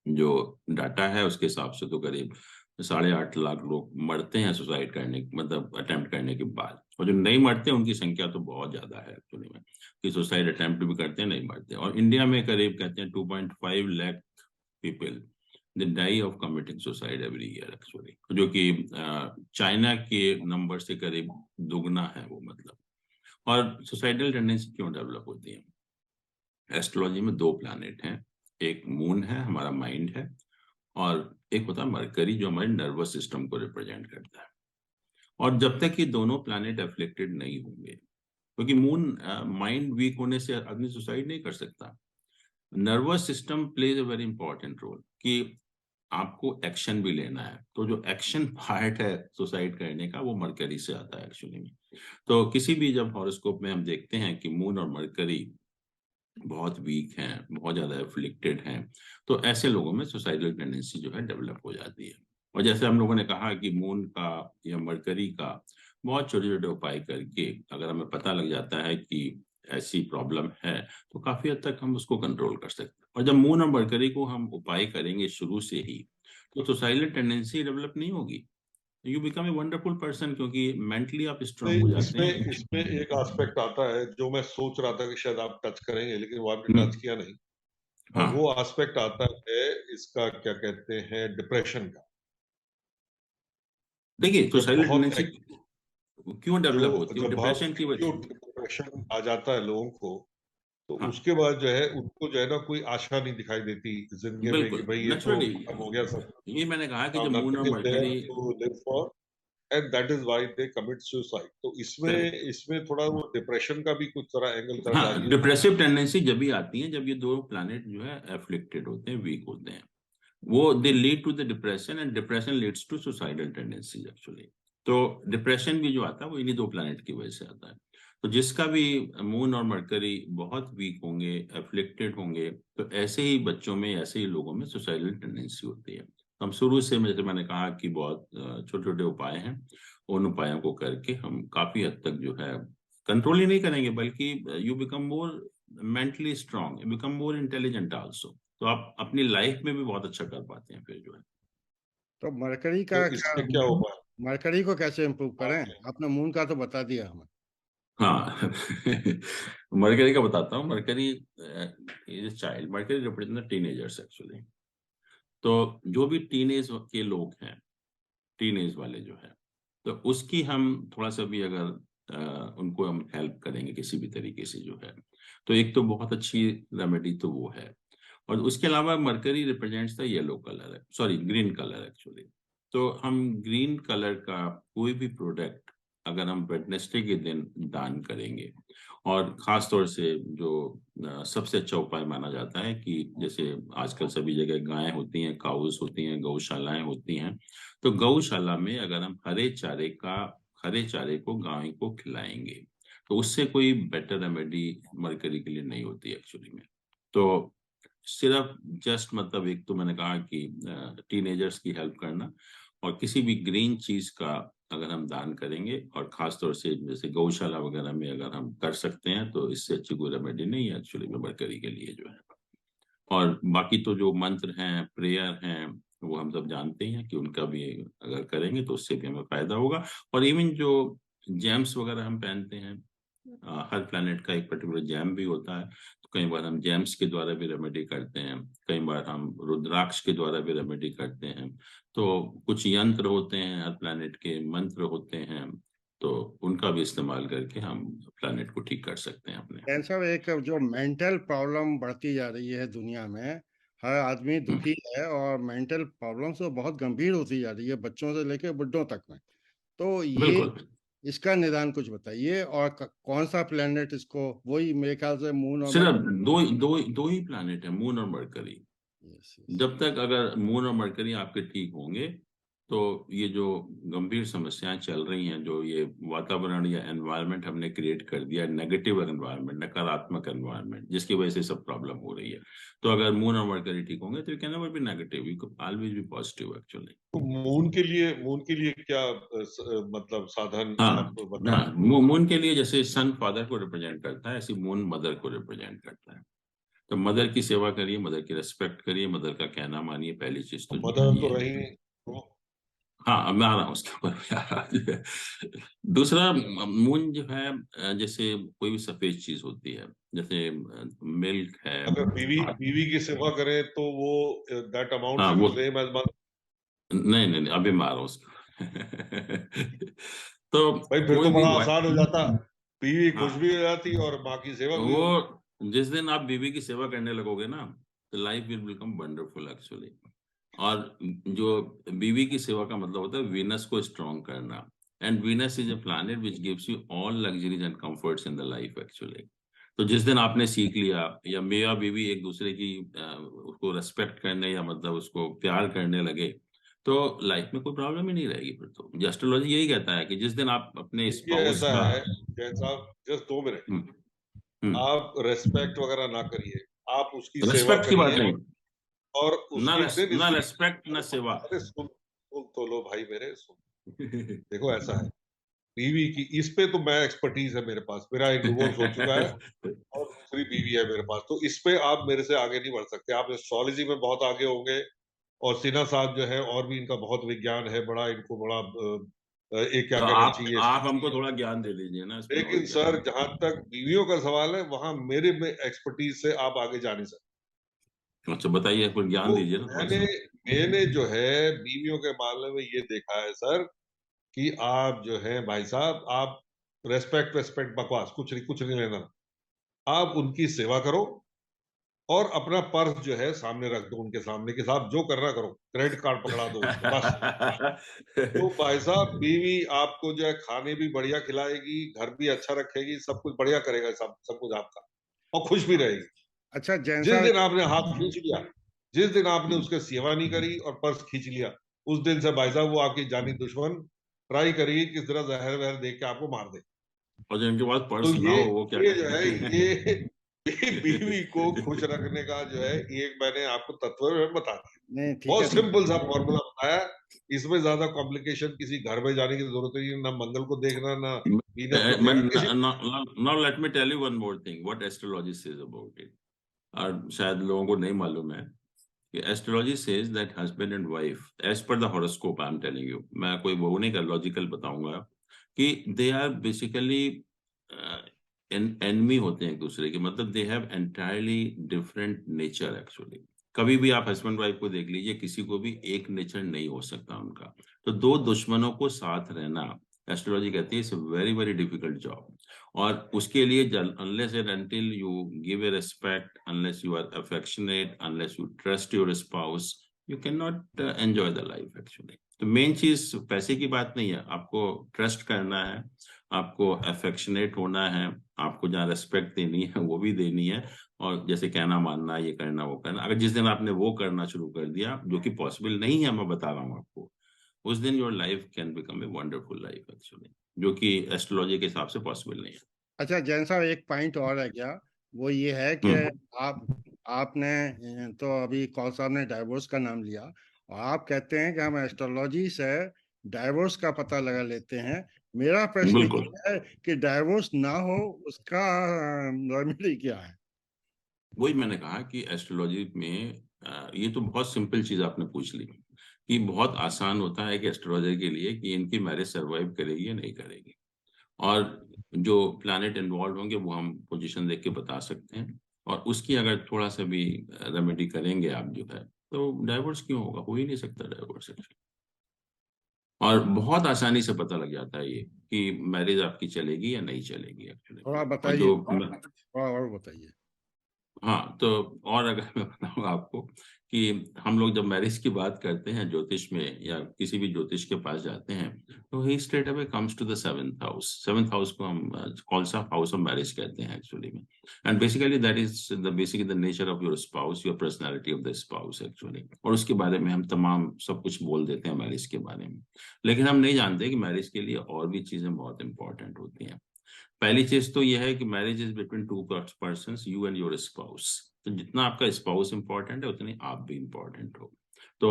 जो डाटा है उसके हिसाब से तो करीब 8.5 लाख लोग मरते हैं सुसाइड करने, मतलब अटेम्प्ट करने के बाद। और जो नहीं मरते उनकी संख्या तो बहुत ज्यादा है एक्चुअली में, कि सुसाइड अटेम्प्ट भी करते हैं, नहीं मरते। और इंडिया में करीब कहते हैं 2.5 lakh people they die of committing suicide every year actually, जो कि चाइना के नंबर से करीब दुगना है वो, मतलब। और सुसाइडल टेंडेंसी क्यों डेवलप होती है? एस्ट्रोलॉजी में 2 प्लैनेट हैं, एक मून है, हमारा माइंड है, और एक होता है मरकरी, जो हमारे नर्वस सिस्टम को रिप्रेजेंट करता है। और जब तक ये दोनों प्लैनेट अफ्लिक्टेड नहीं होंगे, क्योंकि मून माइंड वीक होने से आदमी सुसाइड नहीं कर सकता। Nervous system plays a very important role कि आपको एक्शन भी लेना है, तो जो एक्शन पार्ट है सुसाइड करने का वो मरकरी से आता है एक्चुअली में। तो किसी भी जब हॉरोस्कोप में हम देखते हैं कि मून और मरकरी बहुत वीक हैं, बहुत ज्यादा एफ्लिक्टेड हैं, तो ऐसे लोगों में सुसाइडल टेंडेंसी जो है डेवलप हो जाती है। और जैसे हम लोगों ने कहा कि मून का या मरकरी का बहुत छोटे छोटे उपाय करके अगर हमें पता लग जाता है कि ऐसी प्रॉब्लम है, तो काफी हद तक हम उसको कंट्रोल कर सकते हैं। और जब मून और मरकरी को हम उपाय करेंगे शुरू से ही, तो सुसाइडल टेंडेंसी डेवलप नहीं होगी, you become a wonderful person, क्योंकि मेंटली आप स्ट्रांग हो जाते इसमें हैं। इसमें एक एस्पेक्ट आता है जो मैं सोच रहा था कि शायद आप टच करेंगे, लेकिन वो आपने टच किया नहीं। और हाँ, वो एस्पेक्ट आता है इसका क्या कहते हैं, डिप्रेशन का। देखिए जब सुसाइडल बहुत टेंडेंसी क्यों डेवलप जो होती है, जब बहुत डिप्रेशन की वजह। एक्यूट डिप्रेशन आ जाता है लोगों को, तो हाँ, उसके बाद जो है उनको जो है ना कोई आशा नहीं दिखाई देती जिंदगी में कि बिल्कुल भाई ये तो नेचुरली। खत्म हो गया सब, ये मैंने कहा कि जब मून नथिंग और is there Mercury, to live for, and that is why they commit suicide. तो करेक्ट, इसमें इसमें थोड़ा वो डिप्रेशन का भी कुछ तरह एंगल थोड़ा हाँ, डालिए। डिप्रेसिव टेंडेंसी जब भी आती है जब ये दो प्लैनेट जो है एफ्लिक्टेड होते हैं, वीक होते हैं, वो they lead to the depression and depression leads to suicidal tendencies actually. तो डिप्रेशन भी जो आता है वो इन्हीं दो प्लैनेट की वजह से आता है। तो जिसका भी मून और मरकरी बहुत वीक होंगे, एफ्लिक्टेड होंगे, तो ऐसे ही बच्चों में, ऐसे ही लोगों में सुसाइडल टेंडेंसी होती है। तो हम शुरू से, जैसे मैंने कहा कि बहुत छोटे छोटे उपाय हैं, उन उपायों को करके हम काफी हद तक जो है कंट्रोल ही नहीं करेंगे, बल्कि you become more mentally strong, you become more intelligent also. तो आप अपनी लाइफ में भी बहुत अच्छा कर पाते हैं फिर जो है। तो मरकरी तो का क्या, इसमें क्या होगा? मरकरी को कैसे इम्प्रूव करें? आपने आपने मून का तो बता दिया हमें। हाँ मरकरी का बताता हूँ। Mercury is child, mercury represent teenagers actually. तो जो भी टीनेज के लोग हैं, टीनेज वाले जो है, तो उसकी हम थोड़ा सा भी अगर उनको हम हेल्प करेंगे किसी भी तरीके से जो है, तो एक तो बहुत अच्छी रेमेडी तो वो है। और उसके अलावा mercury represents the yellow colour, sorry green colour actually. तो हम ग्रीन कलर का कोई भी प्रोडक्ट अगर हम वेडनेसडे के दिन दान करेंगे, और खास तौर से जो सबसे अच्छा उपाय माना जाता है कि जैसे आजकल सभी जगह गायें होती हैं, काउस होती हैं, गौशालाएं होती हैं, तो गौशाला में अगर हम हरे चारे को गाय को खिलाएंगे, तो उससे कोई बेटर रेमेडी मरकरी के लिए नहीं होती एक्चुअली में। तो सिर्फ जस्ट मतलब एक तो मैंने कहा कि टीनेजर्स की हेल्प करना, और किसी भी ग्रीन चीज का अगर हम दान करेंगे, और खास तौर से जैसे गौशाला वगैरह में अगर हम कर सकते हैं, तो इससे अच्छी कोई रेमेडी नहीं है एक्चुअली में मरकरी के लिए जो है। और बाकी तो जो मंत्र हैं, प्रेयर हैं, वो हम सब जानते हैं कि उनका भी अगर करेंगे तो उससे भी हमें फायदा होगा। और इवन जो जेम्स वगैरह हम पहनते हैं, हर प्लैनेट का एक पर्टिकुलर जैम भी होता है, तो कई बार हम जेम्स के द्वारा भी रेमेडी करते हैं, कई बार हम रुद्राक्ष के द्वारा भी रेमेडी करते हैं। तो कुछ यंत्र होते हैं, हर प्लैनेट के मंत्र होते हैं, तो उनका भी इस्तेमाल करके हम प्लैनेट को ठीक कर सकते हैं अपने। कैंसर एक जो मेंटल प्रॉब्लम बढ़ती जा रही है दुनिया में, हर आदमी हम्म, दुखी है और मेंटल प्रॉब्लम्स तो बहुत गंभीर होती जा रही है, बच्चों से लेकर बुढ़ों तक में। तो ये, बिल्कुल। इसका निदान कुछ बताइए। और कौन सा प्लेनेट इसको, वही मेरे ख्याल से मून और सिर्फ मरकरी। दो ही प्लैनेट है, मून और मरकरी। Yes yes. जब तक अगर मून और मरकरी आपके ठीक होंगे, तो ये जो गंभीर समस्याएं चल रही हैं, जो ये वातावरण या एनवायरनमेंट हमने क्रिएट कर दिया, नेगेटिव एनवायरनमेंट, नकारात्मक एनवायरनमेंट, जिसकी वजह से सब प्रॉब्लम हो रही है, तो अगर मून और मरकरी ठीक होंगे तो you can never be negative, you can always be positive actually. तो मून के लिए क्या मतलब साधन हाँ, आप बता हाँ, रहे मून के लिए जैसे सन फादर को रिप्रेजेंट करता है, ऐसी मून मदर को रिप्रेजेंट करता है। तो मदर की सेवा करिए, मदर की रेस्पेक्ट करिए, मदर का कहना मानिए, पहली चीज तो हैं? मदर ये तो रही है। तो हाँ, अब मैं आ रहा हूँ उसके ऊपर भी आ रहा हूँ। दूसरा, मून जो है जैसे कोई भी सफेद चीज होती है, जैसे मिल्क है। अगर बीवी हाँ, बीवी की सेवा करे तो वो दैट हाँ, अमाउंट्स वो टू सेम एज मदर। नहीं नहीं नहीं, अभी मैं आ रहा हूँ उसके ऊपर। तो भाई फिर तो कोई भी बड़ा आसान हो जाता, बीवी खुश हाँ, भी हो जाती और माँ की सेवा भी होगी। वो जिस दिन आप बीवी की सेवा करने लगोगे ना, तो life will become wonderful actually. और जो बीवी की सेवा का मतलब होता है वीनस को स्ट्रॉन्ग करना, and Venus is a planet which gives you all luxuries and comforts in the life actually. तो जिस दिन आपने सीख लिया या मियाँ बीवी एक दूसरे की उसको रेस्पेक्ट करने या मतलब उसको प्यार करने लगे तो लाइफ में कोई प्रॉब्लम ही नहीं रहेगी फिर तो एस्ट्रोलॉजी यही कहता है कि जिस दिन आप अपने ये स्पाउस ऐसा का है जैन साहब, जस्ट 2 मिनट, हम्म, आप रेस्पेक्ट वगैरह ना करिए, आप उसकी सेवा रेस्पेक्ट की बात करिए नहीं और ना उसकी ना रेस्पेक्ट ना सेवा अरे सुन सुन तो लो भाई मेरे, सुन। देखो ऐसा है, बीवी की इस पे तो मैं एक्सपर्टीज है मेरे पास, मेरा एक डिवोर्स हो चुका है और दूसरी बीवी है मेरे पास, तो इस पे आप मेरे से आगे नहीं बढ़ सकते। आप एस्ट्रोलॉजी में बहुत आगे होंगे और सिन्हा साहब जो है और भी इनका बहुत विज्ञान है, बड़ा इनको बड़ा एक क्या तो कहना चाहिए, आप हमको थोड़ा ज्ञान दे दीजिए ना इसमें लेकिन और क्या सर जहां तक बीवियों का सवाल है वहां मेरे में एक्सपर्टीज से आप आगे जा नहीं सकते। अच्छा बताइए कुछ ज्ञान तो दीजिए ना थोड़ा मैंने सा मैंने जो है बीवियों के मामले में ये देखा है सर कि आप जो है भाई साहब, आप रेस्पेक्ट वेस्पेक्ट बकवास कुछ नहीं लेना, आप उनकी सेवा करो और अपना पर्स जो है सामने रख दो उनके सामने कि साहब जो करना करो, क्रेडिट कार्ड पकड़ा दो उसको बस। तो भाई साहब बीवी आपको जो है खाने भी बढ़िया खिलाएगी, घर भी अच्छा रखेगी, सब कुछ बढ़िया करेगा, सब कुछ आपका, और खुश भी रहेगी। अच्छा जैन जिस साहब, दिन आपने हाथ खींच लिया, जिस दिन आपने उसकी सेवा नहीं करी और पर्स खींच लिया, उस दिन से भाई साहब वो आपकी जानी दुश्मन ट्राई करेगी किस तरह जहर वहर देख के आपको मार दे। और जिनके पास तो पर्स ना हो वो क्या ये जो है करें ये बीवी को खुश रखने का जो है एक मैंने आपको तत्व बता दिया, नहीं ठीक है बहुत सिंपल सा फॉर्मूला बताया। इसमें ज्यादा कॉम्प्लिकेशन किसी घर में जाने की जरूरत नहीं है, ना मंगल को देखना, ना वीनस को देखना, किसी now let me tell you one more thing what astrology says about it और शायद लोगों को नहीं मालूम है कि astrology says that husband and wife as per the horoscope I'm telling you मैं कोई वो नहीं कर लॉजिकल बताऊंगा कि they are basically enemy होते हैं एक दूसरे के मतलब they have entirely different nature actually कभी भी आप हस्बैंड वाइफ को देख लीजिए किसी को भी एक नेचर नहीं हो सकता उनका तो दो दुश्मनों को साथ रहना एस्ट्रोलॉजी कहती है it's very very difficult job और उसके लिए unless and until you give a respect unless you are affectionate unless you trust your spouse you can not enjoy the life actually तो मेन चीज पैसे की बात नहीं है आपको ट्रस्ट करना है आपको अफेक्शनेट होना है आपको जहाँ रिस्पेक्ट देनी है वो भी देनी है और जैसे कहना मानना ये करना वो करना अगर जिस दिन आपने वो करना शुरू कर दिया जो कि पॉसिबल नहीं है मैं बता रहा हूँ आपको उस दिन your life can become a wonderful life actually जो कि एस्ट्रोलॉजी के हिसाब से पॉसिबल नहीं है अच्छा जैन साहब एक पॉइंट और है क्या, वो ये है कि हम्म आप आपने तो अभी कौल साहब ने डाइवोर्स का नाम लिया और आप कहते हैं कि हम एस्ट्रोलॉजी से डाइवोर्स का पता लगा लेते हैं। मेरा प्रश्न बिल्कुल ये है कि डाइवोर्स ना हो उसका रेमेडी क्या है? वही मैंने कहा कि एस्ट्रोलॉजी में ये तो बहुत सिंपल चीज आपने पूछ ली कि बहुत आसान होता है कि एस्ट्रोलॉजर के लिए कि इनकी मैरिज सरवाइव करेगी या नहीं करेगी और जो प्लैनेट इन्वॉल्व होंगे वो हम पोजीशन देख के बता सकते हैं और उसकी अगर थोड़ा सा भी रेमेडी करेंगे आप जो है तो डाइवोर्स क्यों होगा हो ही नहीं सकता डाइवोर्स और बहुत आसानी से पता लग जाता है ये कि मैरिज आपकी चलेगी या नहीं चलेगी एक्चुअली थोड़ा और बताइए, जो थोड़ा और बताइए। हाँ तो और अगर मैं बताऊँ आपको कि हम लोग जब मैरिज की बात करते हैं ज्योतिष में या किसी भी ज्योतिष के पास जाते हैं तो he straight away comes to the seventh house को हम कौन सा हाउस ऑफ मैरिज कहते हैं एक्चुअली में and basically that is the basically the nature of your spouse your personality of the spouse actually और उसके बारे में हम तमाम सब कुछ बोल देते हैं मैरिज के बारे में लेकिन हम नहीं जानते कि मैरिज के लिए और भी चीजें बहुत इंपॉर्टेंट होती हैं पहली चीज तो यह है कि marriage is between two persons you and your spouse तो जितना आपका स्पाउस इंपॉर्टेंट है उतनी आप भी इंपॉर्टेंट हो तो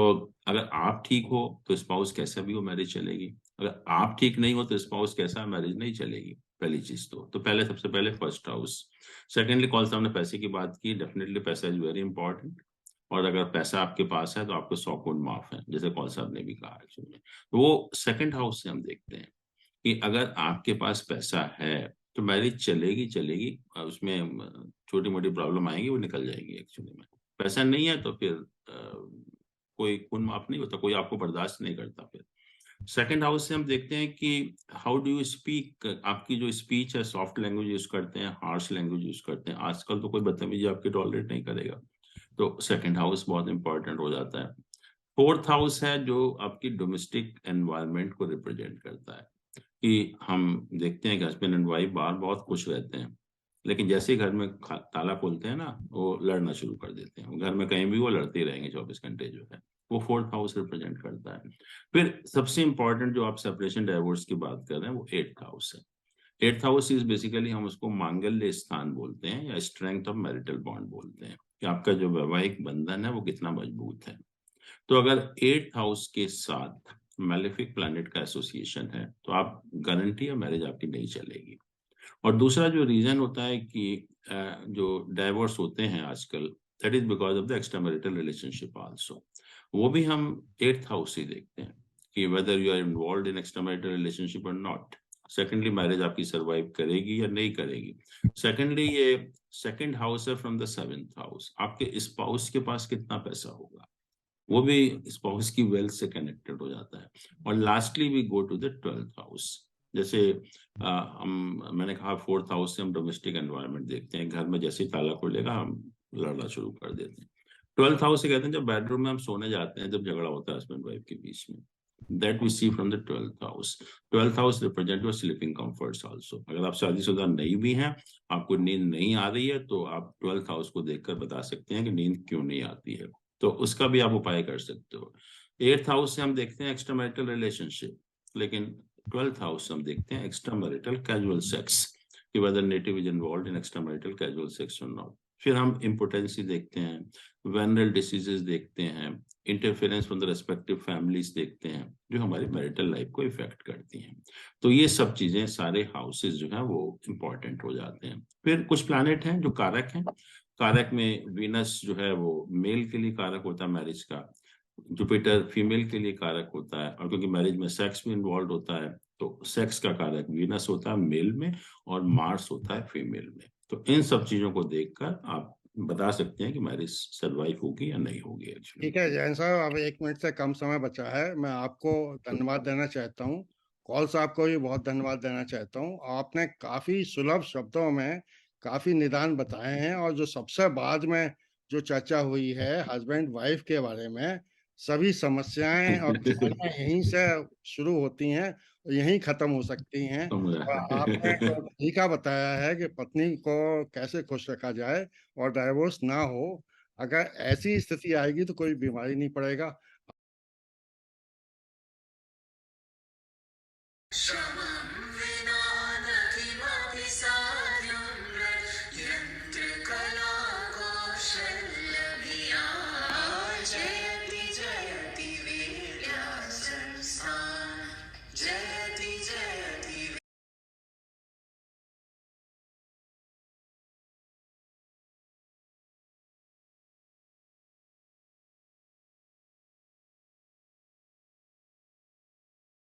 अगर आप ठीक हो तो स्पाउस कैसा भी हो मैरिज चलेगी अगर आप ठीक नहीं हो तो स्पाउस कैसा मैरिज नहीं चलेगी पहली चीज तो पहले सबसे पहले फर्स्ट हाउस सेकेंडली कॉल साहब ने पैसे की बात की डेफिनेटली पैसा इज वेरी इंपॉर्टेंट और अगर पैसा आपके पास है तो आपको 100 गुण माफ है जैसे कॉल साहब ने भी कहा एक्चुअली तो वो सेकंड हाउस से हम देखते हैं कि अगर आपके पास पैसा है तो मैरिज चलेगी चलेगी उसमें छोटी मोटी प्रॉब्लम आएंगी वो निकल जाएगी एक्चुअली में पैसा नहीं है तो फिर कोई खून माफ नहीं होता कोई आपको बर्दाश्त नहीं करता फिर सेकंड हाउस से हम देखते हैं कि हाउ डू यू स्पीक आपकी जो स्पीच है सॉफ्ट लैंग्वेज यूज करते हैं हार्श लैंग्वेज यूज करते हैं आजकल तो कोई बदतमीजी आपकी टॉलरेट नहीं करेगा तो सेकंड हाउस बहुत इंपॉर्टेंट हो जाता है फोर्थ हाउस है जो आपकी डोमेस्टिक एनवायरनमेंट को रिप्रेजेंट करता है कि हम देखते हैं कि हस्बैंड एंड वाइफ बाहर बहुत खुश रहते हैं, लेकिन जैसे ही घर में ताला खोलते हैं ना, वो लड़ना शुरू कर देते हैं। घर में कहीं भी वो लड़ते ही रहेंगे 24 घंटे जो है। वो फोर्थ हाउस रिप्रेजेंट करता है। फिर सबसे इंपॉर्टेंट जो आप सेपरेशन डाइवोर्स की बात कर रहे हैं, वो 8th हाउस है। 8th हाउस इज बेसिकली, हम उसको मांगल्य स्थान बोलते हैं या स्ट्रेंथ ऑफ मैरिटल बॉन्ड बोलते हैं, कि आपका जो वैवाहिक बंधन है वो कितना मजबूत है। तो अगर 8th हाउस के साथ मैलेफिक प्लैनेट का एसोसिएशन है, तो आप गारंटी है मैरिज आपकी नहीं चलेगी। और दूसरा जो रीजन होता है कि जो डाइवोर्स होते हैं आजकल, that is because of the extra marital relationship also. वो भी हम 8th हाउस से देखते हैं कि whether you are involve in extra marital relationship और नॉट। सेकेंडली, मैरिज आपकी सर्वाइव करेगी या नहीं करेगी। सेकेंडली, ये सेकेंड हाउस है फ्रॉम द 7th हाउस। आपके स्पाउस के पास कितना पैसा होगा, वो भी स्पाउस की वेल्थ से कनेक्टेड हो जाता है। और lastly we go to the 12th house. जैसे मैंने कहा 4th हाउस से हम डोमेस्टिक एनवायरनमेंट देखते हैं। घर में जैसे ही ताला खुलेगा हम लड़ना शुरू कर देते हैं। 12th हाउस से कहते हैं जब बेडरूम में हम सोने जाते हैं, जब झगड़ा होता है हस्बैंड वाइफ के बीच में, that we see from the 12th house. 12th house represent your sleeping comforts also. अगर आप शादीशुदा नहीं भी हैं, आपको नींद नहीं आ रही है, तो आप 12th हाउस को देखकर बता सकते हैं कि नींद क्यों नहीं आती है, तो उसका भी आप उपाय कर सकते हो। 8th हाउस से हम देखते हैं एक्स्ट्रा मैरिटल रिलेशनशिप, लेकिन 12th हाउस से हम देखते हैं एक्स्ट्रा मैरिटल कैजुअल सेक्स, कि whether native is involve in extra marital casual sex और नॉट। फिर हम इम्पोर्टेंसी देखते हैं, वेनरल डिसीजेस देखते हैं, interference from the respective families देखते हैं, जो हमारी मैरिटल लाइफ को इफेक्ट करती हैं। तो ये सब चीजें, सारे हाउसेस जो हैं वो इम्पोर्टेंट हो जाते हैं। फिर कुछ प्लैनेट हैं जो कारक हैं। कारक में वीनस जो है वो मेल के लिए कारक होता है मैरिज का, जुपिटर फीमेल के लिए कारक होता है, और क्योंकि मैरिज में सेक्स भी इन्वॉल्व होता है, तो सेक्स का कारक वीनस होता है मेल में, और मार्स होता है फीमेल में। तो इन सब चीजों को देखकर आप बता सकते हैं कि मैरिज सरवाइव होगी या नहीं होगी एक्चुअली। ठीक है जैन साहब, अब 1 मिनट से कम समय बचा है। मैं आपको धन्यवाद देना चाहता हूँ। कॉल साहब को भी बहुत धन्यवाद देना चाहता हूँ। आपने काफी सुलभ शब्दों में काफी निदान बताए हैं, और जो सबसे बाद में जो चर्चा हुई है हस्बैंड वाइफ के बारे में, सभी समस्याएं और बीमारियां यहीं से शुरू होती हैं और यहीं खत्म हो सकती हैं। और आपने जो तरीका बताया है कि पत्नी को कैसे खुश रखा जाए और डाइवोर्स ना हो, अगर ऐसी स्थिति आएगी तो कोई बीमारी नहीं पड़ेगा।